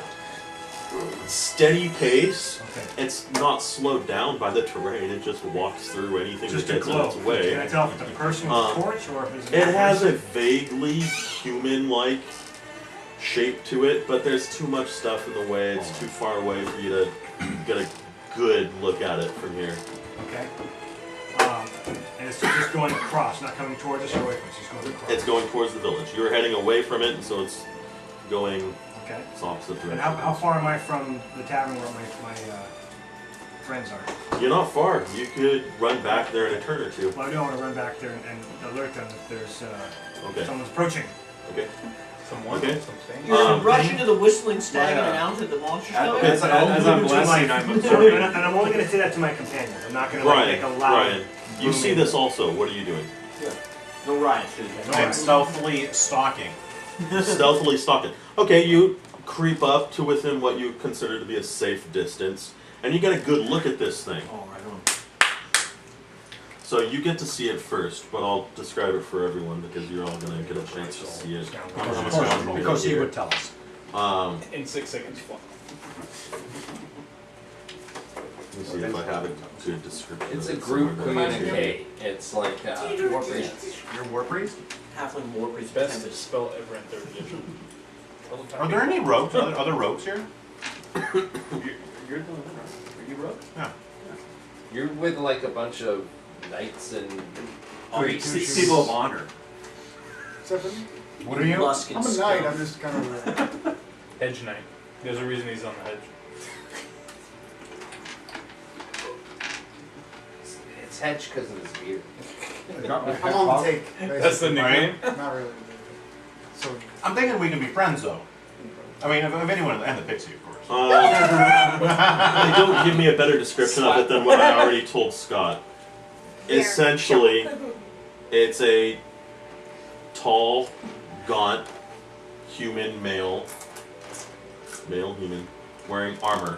steady pace. Okay. It's not slowed down by the terrain. It just walks through anything Just that a gets in glow. its way. Can I tell if it's a person with a torch or if it's an It has a person? vaguely human-like shape to it, but there's too much stuff in the way. It's too far away for you to get a good look at it from here. Okay. And it's just going across, not coming towards us or away from us. It's going across. It's going towards the village. You're heading away from it, and so it's going Okay. its opposite And direction. how far am I from the tavern where my friends are? You're not far. You could run back there in a turn or two. Well, I don't want to run back there and alert them that there's Okay. someone's approaching. Okay. Some one, Okay. some thing. You're gonna rush Mhm. into the whistling stag and Yeah. announce that the monster's As, coming? as I'm blessing, I'm absorbing. And I'm only going to say that to my companion. I'm not going to like, Ryan, make a loud. Ryan, you see booming- this also. What are you doing? No Ryan, dude. I'm stealthily stalking. Stealthily stalking. Okay, you creep up to within what you consider to be a safe distance, and you get a good look at this thing. Oh, right on. So you get to see it first, but I'll describe it for everyone because you're all gonna get a chance to see it. Because he would tell us. In 6 seconds flat. Let me see if I have a good description. It's of a it group somewhere. communique. It's like War priest. You're war priest? Halfling war priest. Best Tempest. spell ever in 3rd edition. Are there any rogues? Other rogues here? You're the one, right? Are you rogue? you're with like a bunch of knights and priests. People of honor. Except for me. What are you? Lusk and I'm a scum. knight. I'm just kind of. Hedge knight. There's a reason he's on the hedge. It's Hedge because of his beard. I'm on the take. That's the basically. nickname? Not really. So I'm thinking we can be friends though. I mean, if anyone, and the pixie, of course. They don't give me a better description of it than what I already told Scott. Essentially, it's a tall, gaunt, human male human, wearing armor.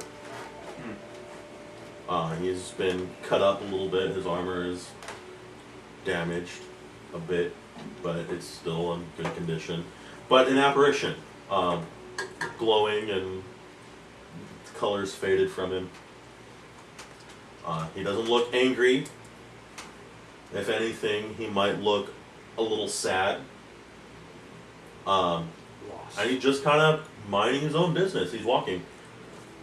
He's been cut up a little bit. His armor is damaged a bit, but it's still in good condition. But an apparition, glowing and colors faded from him. He doesn't look angry. If anything, he might look a little sad. And he's just kind of minding his own business. He's walking.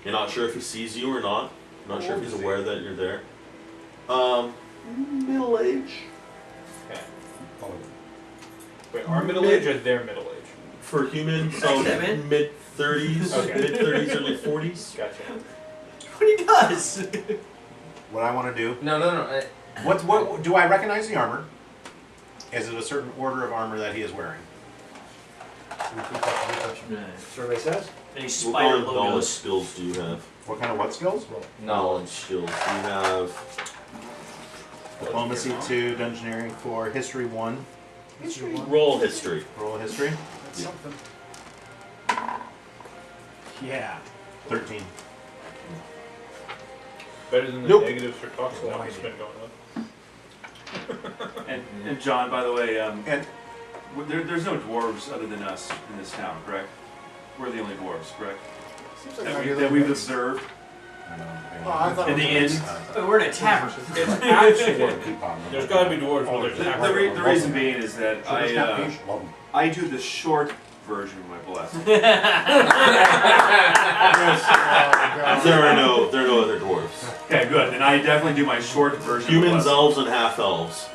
You're not sure if he sees you or not. You're not sure if he's aware that you're there. Middle age. Okay. Wait, our middle age or their middle age? For humans, so Okay, man. mid-30s, Okay. mid-30s, early 40s. Gotcha. What he does? What I want to do. No. What do I recognize the armor? Is it a certain order of armor that he is wearing? Survey says. Any What spider kind of knowledge logos. skills do you have? What kind of what skills? Knowledge skills. You have Diplomacy 2, Dungeoneering 4, History 1, roll history. Roll History that's something. Yeah. 13. Better than the Nope. negatives for talks that I've been going with. And John, by the way, And there's no dwarves other than us in this town, correct? We're the only dwarves, correct? Seems like That, maybe a that little we've mix. observed. Oh, I thought In it the was a inn. mix. Wait, we're in a tavern. It's actually. There's gotta be dwarves where there's The actual. reason being is that I do the short version of my blessing. Oh, God. There are no other dwarves. Okay, good. Then I definitely do my short version. Humans, of the elves, and half elves.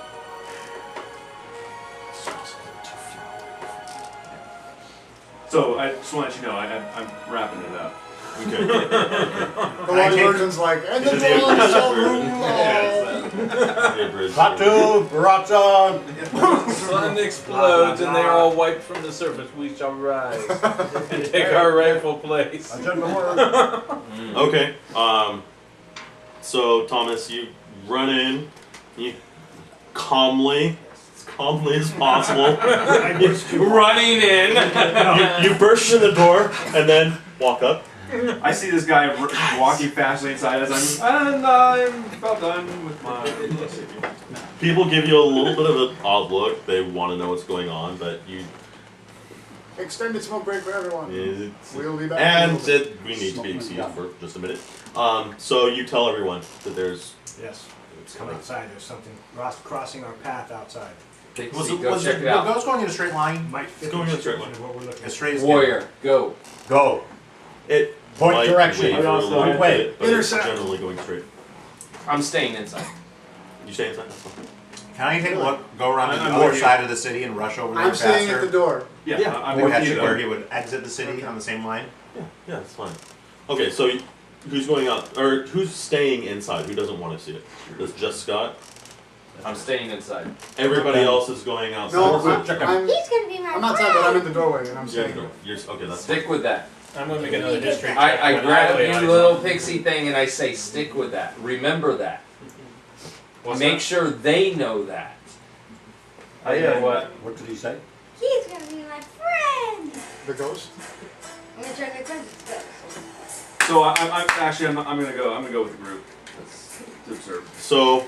So I just want to let you know, I'm wrapping it up. Okay. The one version's like, and the Is it the dwarves abridged shall version? rule all. The abridged Batu, Baracha. Sun explodes and they are all wiped from the surface. We shall rise and take our rightful place. Okay. So Thomas, you run in. You calmly, as calmly as possible, Running in. you burst in the door and then walk up. I see this guy walking fastly inside as I'm about done with my blessing. People give you a little bit of an odd look. They want to know what's going on, but you. Extended smoke break for everyone. It's, We'll be back. and we need to be excused for just a minute. So you tell everyone that there's. Yes. Come outside. There's something crossing our path outside. Pixie, go check it the out. ghost going in a straight line? Might fit It's going the in a straight description of what we're looking As at. straight as Warrior, go. Go. It Point might direction. waver a little Point way. bit, but it's Intersect. generally going straight. I'm staying inside. You stay inside. That's fine. Can I take a look? Go around to the I'm other with you. side of the city and rush over there I'm staying at the door. Yeah, I'm Where with he you. where he would exit the city on the same line. Yeah, that's fine. Okay, so who's going out, or who's staying inside? Who doesn't want to see it? Does just Scott? I'm staying inside. Everybody else is going outside. No, So- I'm He's gonna be my I'm outside, but I'm in the doorway, and I'm saying. Okay, that's Stick with that. I'm gonna make another history check. I when grab lay you eyes little on- pixie thing and I say, stick with that. Remember that. What's Make that? sure they know that. I know what. What did he say? He's gonna be my friend. The ghost? I'm gonna try to make friends with this ghost. So I'm gonna go with the group. That's to observe. So,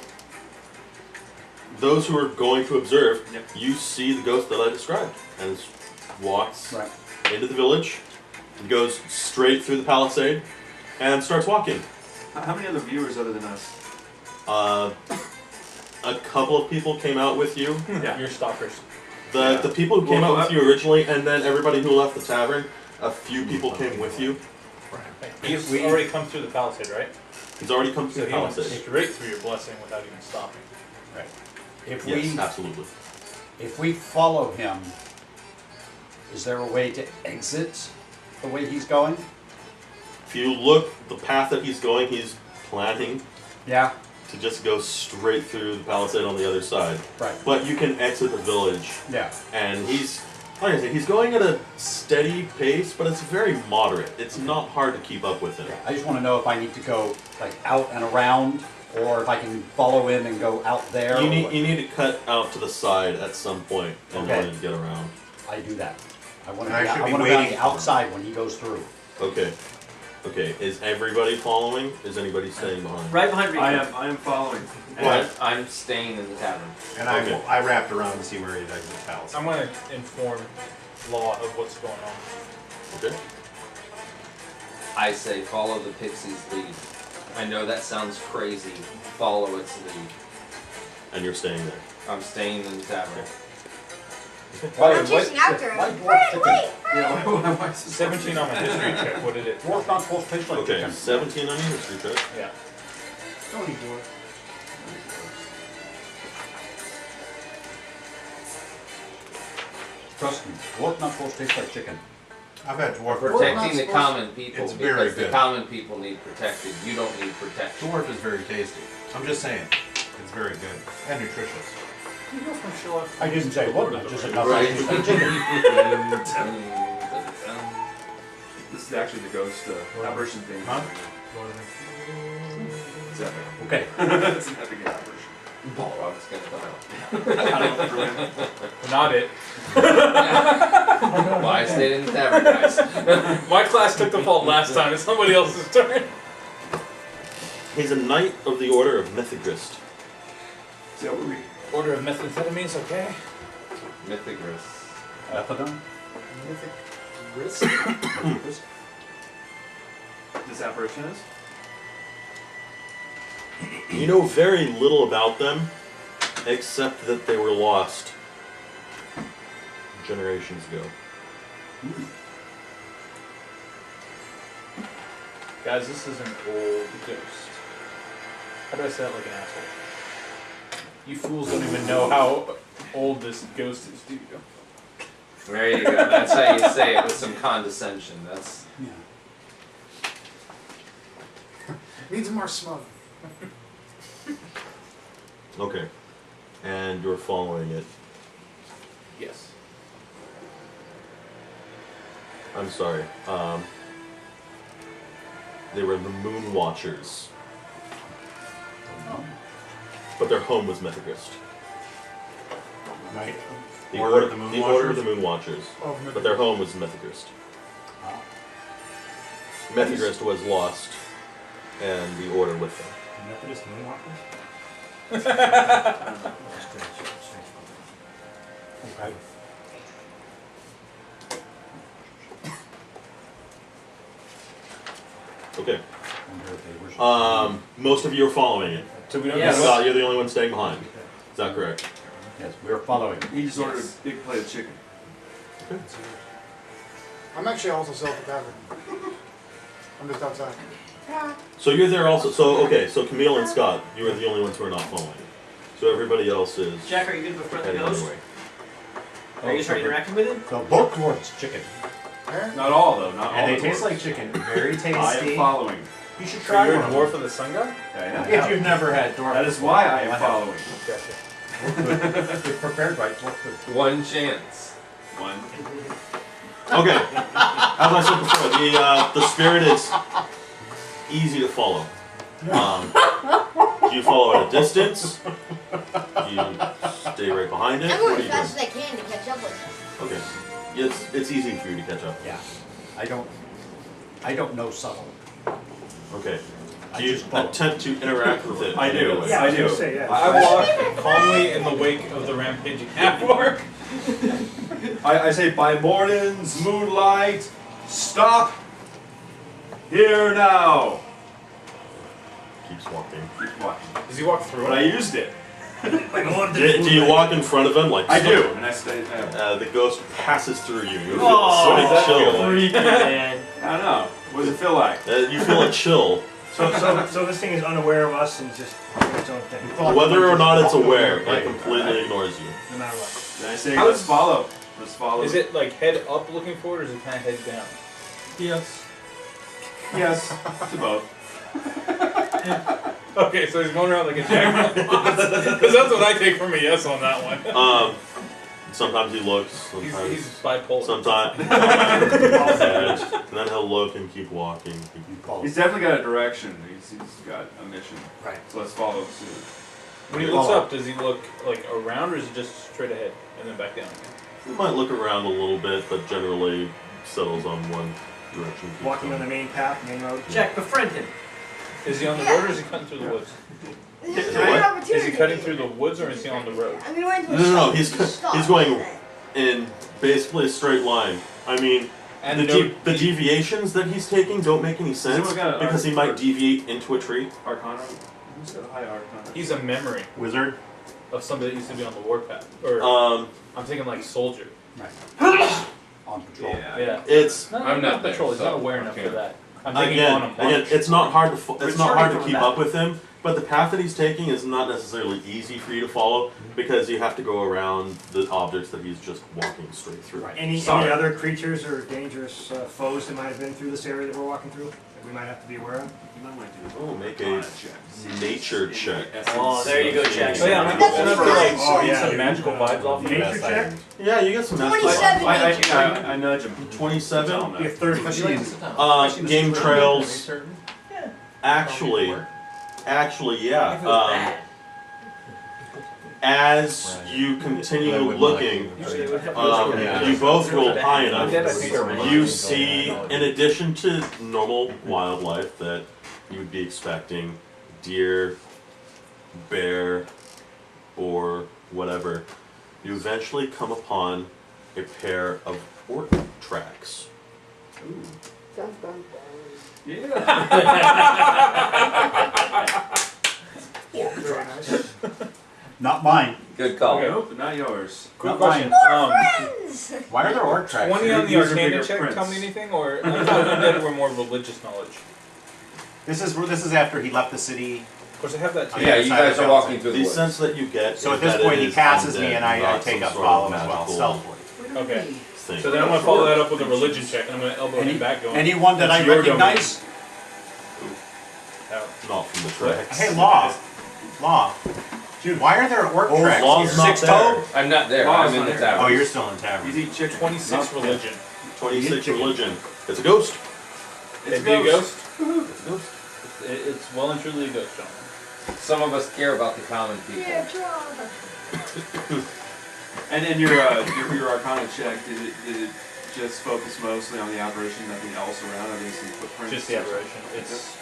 those who are going to observe, Yep. you see the ghost that I described, and it walks Right. into the village, and goes straight through the palisade, and starts walking. How many other viewers other than us? A couple of people came out with you. Yeah. Your stalkers. The people who came Well, out with you originally, and then everybody who left the tavern, a few people came with you. He's already come through the palisade, right? He's already come through So the he went palisade. straight through your blessing without even stopping. Right. If Yes, we absolutely. if we follow him, is there a way to exit the way he's going? If you look the path that he's going, he's planning Yeah. to just go straight through the palisade on the other side. Right. But you can exit the village, Yeah. and he's, like I say, he's going at a steady pace, but it's very moderate. It's not hard to keep up with him. I just want to know if I need to go like out and around, or if I can follow him and go out there. You or need what. you need to cut out to the side at some point in Okay. order to get around. I do that. I want to I be, should I be want to be on waiting the for him. outside when he goes through. Okay. Okay. Is everybody following? Is anybody staying behind? Right behind Rico. I am following. I'm staying in the tavern. And Okay. I wrapped around to see where he'd exit the palace. I'm gonna inform Law of what's going on. Okay. I say follow the pixie's lead. I know that sounds crazy. Follow its lead. And you're staying there. I'm staying in the tavern. I'm chasing after why him. dwarf Friend, chicken? wait! Yeah. 17 on my history check. What did it? Dwarf not supposed to taste like Okay. chicken. 17 on your history check. Yeah. Don't eat dwarf. Trust me, dwarf not supposed to taste like chicken. I've had dwarf. Protecting the supposed- common people It's very because the good. common people need protected. You don't need protection. Dwarf is very tasty. I'm just saying. It's very good. And nutritious. You go from show up. I didn't say what, I just said nothing. Right. tastes like chicken. This is actually the ghost apparition thing. Huh? It's epic. Okay. It's an epic apparition. Balrog's gonna die. I don't remember. Not it. Well, I stayed in the tavern, guys. My class took the fault last time. It's somebody else's turn. He's a knight of the Order of Mythigrist. Is that what we? Order of methamphetamines, okay? Mythigris. Methadone? Mythic risk? This apparition is? You know very little about them, except that they were lost generations ago. Guys, this is an old ghost. How do I say that like an asshole? You fools don't even know how old this ghost is, do you? There you go. That's how you say it with some condescension. That's Yeah. Needs more smug. Okay. And you're following it. Yes. I'm sorry. They were the Moon Watchers, but their home was Mythigrist. Right? The Order of the Moon the Order of Watchers? the Moon Watchers, Oh, but their home was Mythigrist. Ah. Mythigrist was lost, and the Order with them. Methodist Moonwalkers? Okay. Okay. Wonder if they were- Most of you are following it. So we don't Yes. know Scott, you're the only one staying behind. Is that correct? Yes, we're following. He just ordered a big plate of chicken. I'm actually also self at tavern. I'm just outside. So you're there also. So okay. So Camille and Scott, you are the only ones who are not following. So everybody else is Jack, are you good to befriend the heading ghost? anyway. Are you just trying to interact with him? So both dwarfs chicken. Eh? Not all though. Not all. And they the taste dwarves. like chicken. Very tasty. I am following. You should So try you're a one of dwarf them. of the sun god? If you've never had dwarf. That is why I am following. Gotcha. If prepared right, dwarf could. One chance. One. Okay. As I said before, the spirit is easy to follow. Do you follow at a distance? Do you stay right behind it? I'm What going do as you fast as I can to catch up with him. do? Okay. It's easy for you to catch up. Yeah. I don't know subtle. Okay. I Do you just follow. attempt to interact with it? I in do. any way? Yeah, I I was do. gonna say, yeah. I walk calmly in the wake of the rampaging half-orc. I say, by morning's moonlight, stop here now. Keeps walking. Keep walking. Does he walk through But I it? used it. Do you walk in front of him like I so? do. And I stay. The ghost passes through you. You feel Oh, a that's slight chill. freaky, man. I don't know. What does it feel like? You feel a chill. So this thing is unaware of us and just doing its own thing, Whether or not it's aware, it completely ignores you. no matter what. Then I say, let's follow. Let's follow. Is it like head up looking forward, or is it kind of head down? Yes. Yes. To both. Okay, so he's going around like a jack. Because that's what I take from a yes on that one. Sometimes he looks. He's Sometimes. bipolar. Sometimes. And then he'll look and keep walking. He's definitely got a direction. He's got a mission. Right. So let's follow suit. When he looks up, does he look like around, or is it just straight ahead and then back down again? He might look around a little bit, but generally settles on one direction. keeps Walking on going. the main path, main road. Jack, befriend him. Is he on the road, or is he cutting through the woods? This is a What? great opportunity. Is he cutting through the woods, or is he on the road? I'm gonna run into a No. shop. He's going in basically a straight line. I mean, And the deviations that he's taking don't make any sense anyone got a- because he might deviate into a tree. Arcana. Who's got a high Arcana? he's a memory Wizard. of somebody that used to be on the warpath. Or I'm thinking like soldier. On patrol. Yeah. It's I'm not there, patrol. He's not so aware I enough for can't. that. I'm thinking on a again, bunch. it's not hard to it's not hard to Returning keep from up with him. But the path that he's taking is not necessarily easy for you to follow because you have to go around the objects that he's just walking straight through. Any Sorry. other creatures or dangerous foes that might have been through this area that we're walking through that we might have to be aware of? You might want to do Oh, make Arcana a check. nature check. Oh, there you go, Jack. Oh yeah, I'm That's gonna fine. like Oh, yeah. some magical vibes off of Nature it. check? Yeah, you get some magic. 27 I nudge him. 27. Be a 30. Game trails. Actually, yeah. If it was bad. As you continue looking, Usually it would have you both roll high enough. Undead, I think, are You reliant see, on in addition to normal wildlife that you would be expecting, deer, bear, or whatever, you eventually come upon a pair of orc tracks. Yeah. Very nice. Not mine. Good call. Okay. Nope, not yours. Quick Not question. Friends! Why are there orc tracks? 20 on the These are Arcana bigger check prints. tell me anything, or I thought Undead were more religious knowledge. This is after he left the city. Of course, I have that too. Yeah, you guys are walking through the The woods. sense that you get So is at this that point it he is passes me undead, and I not take some up sort follow of him as well, magical stealthily. Okay. thing. So then I'm gonna follow that up with a religion check, and I'm gonna elbow him back going. Anyone that "That's I your domain." recognize? Not from the tracks. Hey, Law. Dude, why are there orc tracks Law's here? not Six there. toe? I'm not there. Oh, I'm it's in not the there. tavern. Oh, you're still in tavern. Easy chick. 26 religion. 26 religion. It's a ghost. It's It'd be a ghost? It's a ghost. It's well and truly a ghost, gentlemen. Some of us care about the common people. Yeah, Trump. And your Arcana check, did it just focus mostly on the apparition, nothing else around? Are there some footprints? Just the aberration. It's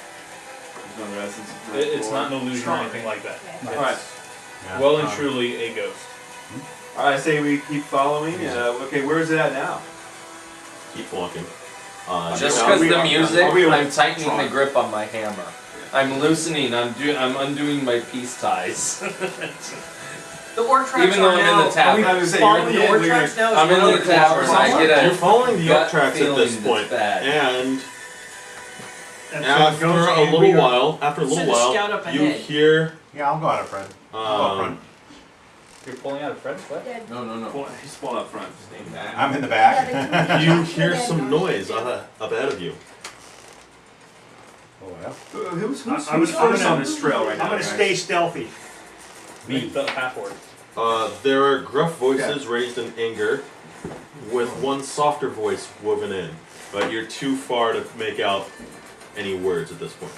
There's no other essence. it's not an illusion or anything like that. Okay. It's Alright. Yeah. well and truly a ghost. Alright, I say we keep following. Okay, where is it at now? Keep walking. Just now- because the music, are we I'm tightening the trying? grip on my hammer. I'm loosening. I'm undoing my peace ties. The orc tracks Even though are I'm in now. the tavern. Are I we was gonna say, following you're the orc in, tracks now? Is I'm in one the tavern. of I get You're a following the orc gut tracks at this feeling point, that's bad. and And so after it goes a and little we are- while, Scout up you ahead. hear Yeah, I'll go out of front. I'll go out front. You're pulling out a friend? What? Dead. No. He's pulling up front. Staying back. I'm in the Yeah, back. they- you hear some noise up ahead of you. Oh, yeah. Who's I'm first gonna- on this trail right now? I'm gonna guys? stay stealthy. Me, the half-orc. There are gruff voices raised in anger, with one softer voice woven in, but you're too far to make out any words at this point.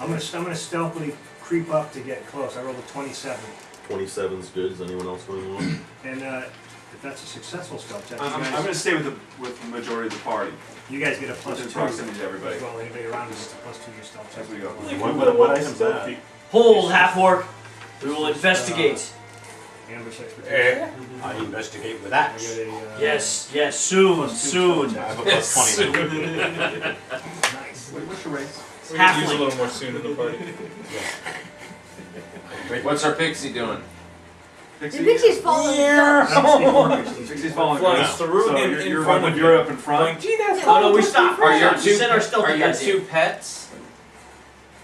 I'm gonna stealthily creep up to get close. I rolled a 27, 27's good. Is anyone else going along? and if that's a successful stealth check, I'm you going to guys, stay with the majority of the party. you guys get a plus Within 2. proximity to everybody. As well, anybody around us gets a plus 2 to your stealth check. As we go. What items that? Hold, half-orc. We will investigate. Ambush expertise. I investigate with I axe. get a, Yes, yes, soon, soon. I have a plus 20. Nice. Wait, what's your race? We could use a Halfling. little more soon in the party. What's our pixie doing? The Pixie's falling. Pixie's following. Flies you. through So in you're front up- of you're you. up in front. Gee, that's Oh no, we stopped. Are your We two sent our stealthy are your guys two in. pets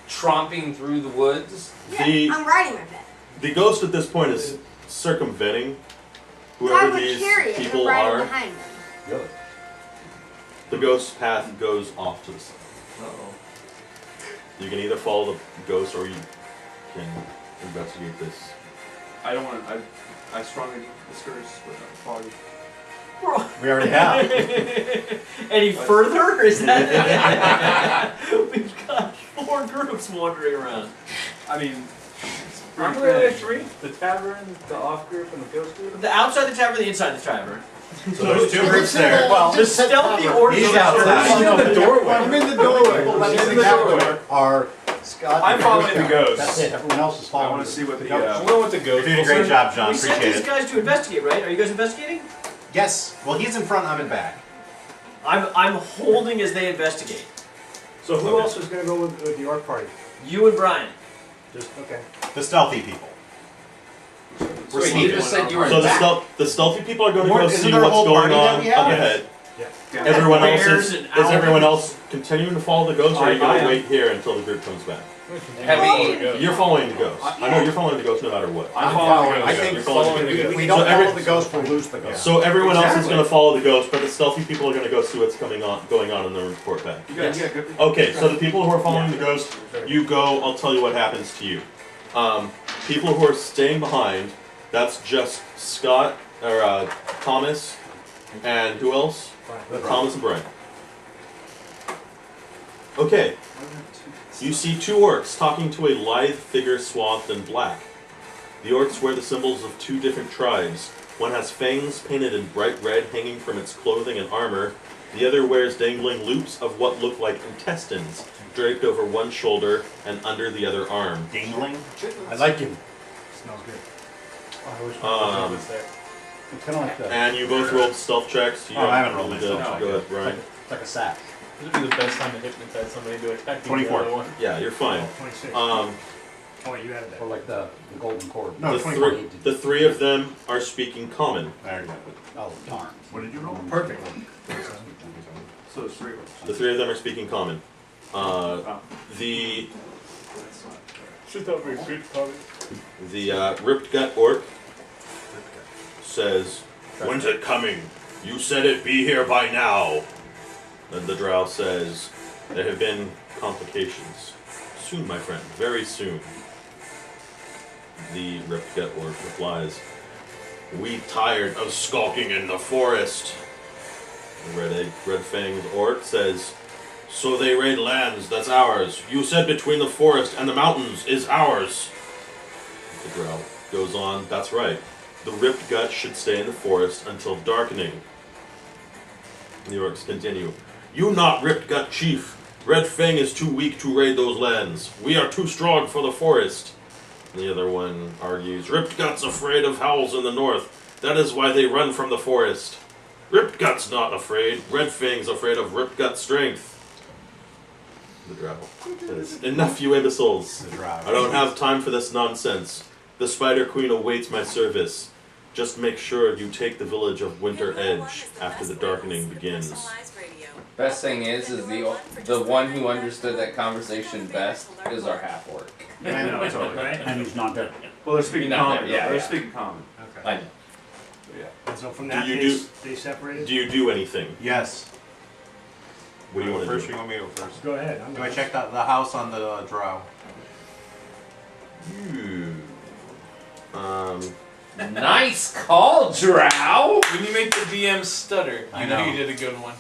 tromping through the woods? The I'm riding my pet. the ghost at this point is circumventing I whoever would these carry it and people ride are. behind them. Good. The ghost path goes off to the side. Uh-oh. You can either follow the ghost or you can investigate this. I don't want to. I strongly discourage party. We already have. Any further? Is that? We've got 4 groups wandering around. I mean, it's Aren't pretty we only big. 3? The tavern, the off group, and the ghost group? The outside the tavern, the inside the tavern. So there's two groups there. Well, The stealthy orcs. He's are- outside. He's in the doorway. I'm in the doorway. in the doorway are Scott. I'm and following the ghost. That's it. Everyone else is I following. want to see what the. We'll go with the You're ghost. doing a great job, John. We sent Appreciate these it. guys to investigate, right? Are you guys investigating? Yes. Well, he's in front, I'm in back. I'm holding as they investigate. So who Okay. else is gonna go with the orc party? You and Brian. Just okay. The stealthy people. We're Wait, you sneaking. just said you were So in the back. the stealthy people are going to More- go isn't see there a what's whole going party that on we have? up ahead. Yeah. Everyone else Bears is and everyone owls. else continuing to follow the ghost, or are you I going am. to wait here until the group comes back? Heavy. You're following the ghost. I know you're following the ghost no matter what. I'm following. I think You're following the if we So don't every- follow the ghost, we'll lose the ghost. So everyone else is Exactly. going to follow the ghost, but the stealthy people are going to go see what's going on, and then report back. You got, good. Okay, so the people who are following the ghost, you go. I'll tell you what happens to you. People who are staying behind, that's just Scott or Thomas, and who else? Thomas and Brian. Okay. You see 2 orcs talking to a lithe figure swathed in black. The orcs wear the symbols of 2 different tribes. One has fangs painted in bright red hanging from its clothing and armor. The other wears dangling loops of what look like intestines, draped over one shoulder and under the other arm. Dangling. I like him. Smells good. I wish Um, my was there. It's kind of like the. And you both rolled stealth checks. You Oh, I haven't rolled my stealth check Go ahead, It's Brian. like, it's like a sack. This would be the best time to hypnotize somebody into attacking 24. the other one. Yeah, you're fine. 26. Um, Oh, wait, you added that. Or like the golden cord. No, the, 24. the 3 of them are speaking common. I already got it. Oh, darn. What did you roll? Perfect. So there's 3 of us. The 3 of them are speaking common. The Should that be a good comment? ripped gut orc says, "When's it coming? You said it'd be here by now." And the drow says, "There have been complications. Soon, my friend, very soon." The ripped gut orc replies, "We tired of skulking in the forest." The red-fanged orc says, "So they raid lands, that's ours. You said between the forest and the mountains is ours." The drow goes on, "That's right. The ripped gut should stay in the forest until darkening." The orcs continue, "You not ripped gut chief. Red Fang is too weak to raid those lands. We are too strong for the forest." The other one argues, "Ripped Gut's afraid of howls in the north. That is why they run from the forest." "Ripped Gut's not afraid. Red Fang's afraid of Ripped Gut's strength." The drow says, "Enough, you imbeciles. The drow. I don't have time for this nonsense. The Spider Queen awaits my service. Just make sure you take the village of Winter Edge after the darkening begins." Best thing is the one who understood that conversation best is our half orc. I know, totally. Right? And he's not dead. Well, they're speaking You're not common. there, yeah, They're yeah. speaking common. Okay. I know. Yeah. And so from Do that, you they, do- they separated? Do you do anything? Yes. What do you want to First, do? you want me to go first? Go ahead. Do I check the house on the drow? Nice call, Drow. When you make the DM stutter, I you know know. you did a good one.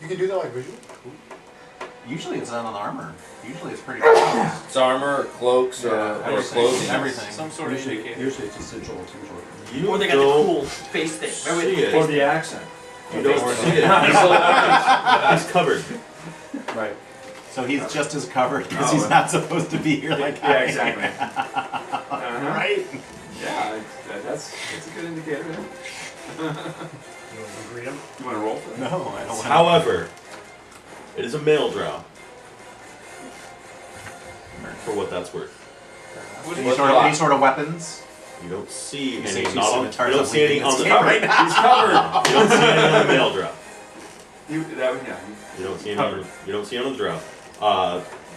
You can do that like visual. Usually it's not on the armor. Usually it's pretty close. It's armor, or cloaks, or everything. clothing. Everything. Some sort of indicator. Usually it's a sigil of some sort. You Or they got the don't cool face thing. see it. Or the accent. You don't see it. He's covered. Right. So he's just as covered because Oh, he's not supposed to be here like I am. exactly. Uh-huh. Right? Yeah, that's a good indicator. Yeah. You want to greet him? You want to roll for that? No, I don't want However, it is a male drow. For what that's worth. Any sort of weapons? You don't see You any. see Not on, scimitars you don't see any leaving on this the game right now. He's covered. You don't see any on the male drow. Yeah. You don't see any. You don't see any on the drow.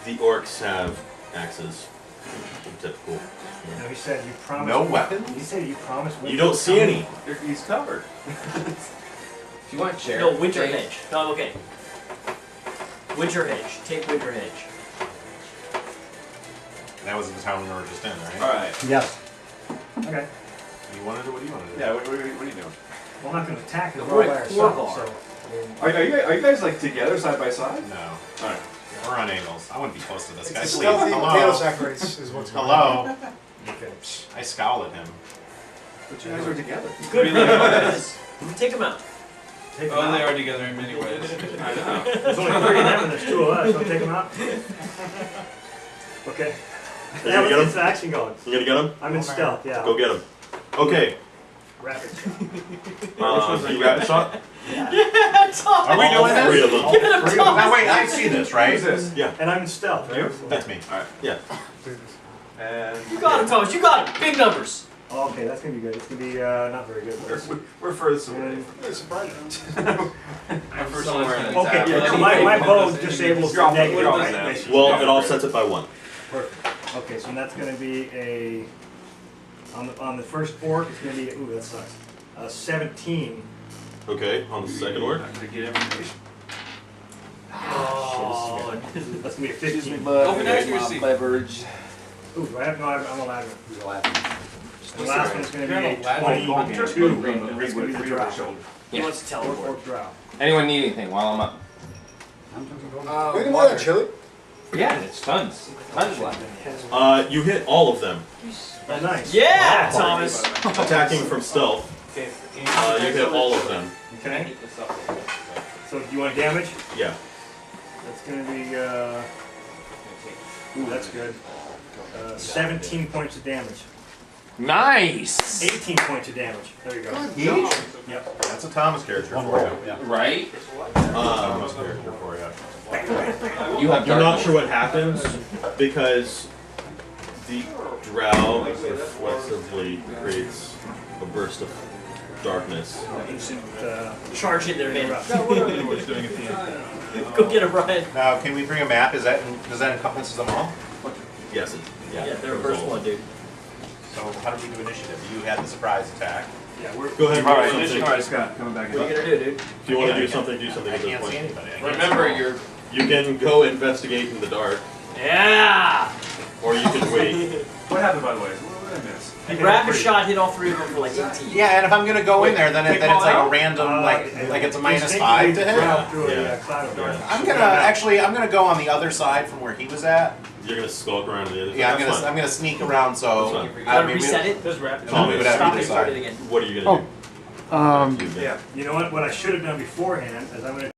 The orcs have axes. Typical. No, he said you promised. No He weapons? said you promised. You don't see any. He's covered. If you want chair. No, Winter Hedge. No, okay. Winter Hedge. Take Winter Hedge. That was the town we were just in, right? All right. Yes. Okay. You wanted to? What do you want to do? Yeah. What are you doing? Well, I'm not going to attack him The all by wood ourselves. bar. So, Are you guys like together side by side? No. All right. We're on angles. I wouldn't be close to this guy. It's a Please. stealthy potato Hello. sack race is what's going on. Hello. okay. I scowl at him. But you guys are together. Good. Really nice. Take him out. Take him Oh, they out. are together in many ways. I know. There's only 3 of them and there's 2 of us. So take him out. Okay. You Yeah, gonna get let's get him? the action going. You gonna get him? I'm in stealth. Yeah. Go get him. Okay. Rapid shot. You rapid shot? Are we All doing this? 3 of them. All 3 of them. Now wait, I see this, right? Who's this? Yeah. And I'm in stealth. Right? That's me. All right. Yeah. And You got him, Thomas. You got him. Big numbers. Oh, okay, that's gonna be good. It's gonna be not very good. we're furthest away. You're surprised. I'm somewhere in the Okay, town. yeah, so my bow disables Drop the it, negative, drop it right? down. Basically. Well, it offsets it by 1. Perfect. Okay, so that's gonna be a on the first orc. It's gonna be ooh, that sucks. 17. Okay. On the second orc. I'm gonna get information. Oh. That's gonna be a 15. Open accuracy. Leverage. Ooh, do I have no? I'm allowed. Who's the last one? The last one's gonna be a Read 22. what That's gonna be the over drow. the shoulder. He wants to teleport. Orc drow. Anyone need anything while I'm up? Any more of that chili? Yeah, it's tons. Tons left. You hit all of them. Oh, nice. Yeah, Oh, Thomas. Attacking from stealth. Okay. You hit all of them. Okay. So do you want damage? Yeah. That's gonna be. Ooh, that's good. 17 points of damage. Nice. 18 points of damage. There you go. Each? Yep. That's a Thomas character One for more. you. Yeah. Right? Thomas character for you. You have You're not darkness. sure what happens because the drow reflexively creates a burst of darkness. Instant. Charge in their head. Everyone's doing at the end. Go get him, Ryan. Now, can we bring a map? Does that encompass them all? Yes. Yeah, they're covers first all. one, dude. So how do we do initiative? You had the surprise attack. Yeah, we're. Go ahead and All roll right, something. all right, Scott, coming back. What are you gonna do, dude? If you want to do something, do something I at this can't see point. anybody. I can't Remember, see. you're. You can go investigate in the dark, Yeah! or you can wait. What happened, by the way? What did I miss? The rapid shot hit all 3 of them for like 18. Yeah, and if I'm gonna go in there, then it's like a random, like it's a minus instinctively 5 to hit. drow through a Yeah. cloud of darkness. I'm gonna go on the other side from where he was at. You're gonna skulk around to the other side. Yeah, That's fine. I'm gonna sneak around so. That's fine. You gotta reset it. Does rapid Tommy, we would have Stop either it, start it side. again. What are you gonna do? Yeah. You know what? What I should have done beforehand is I'm gonna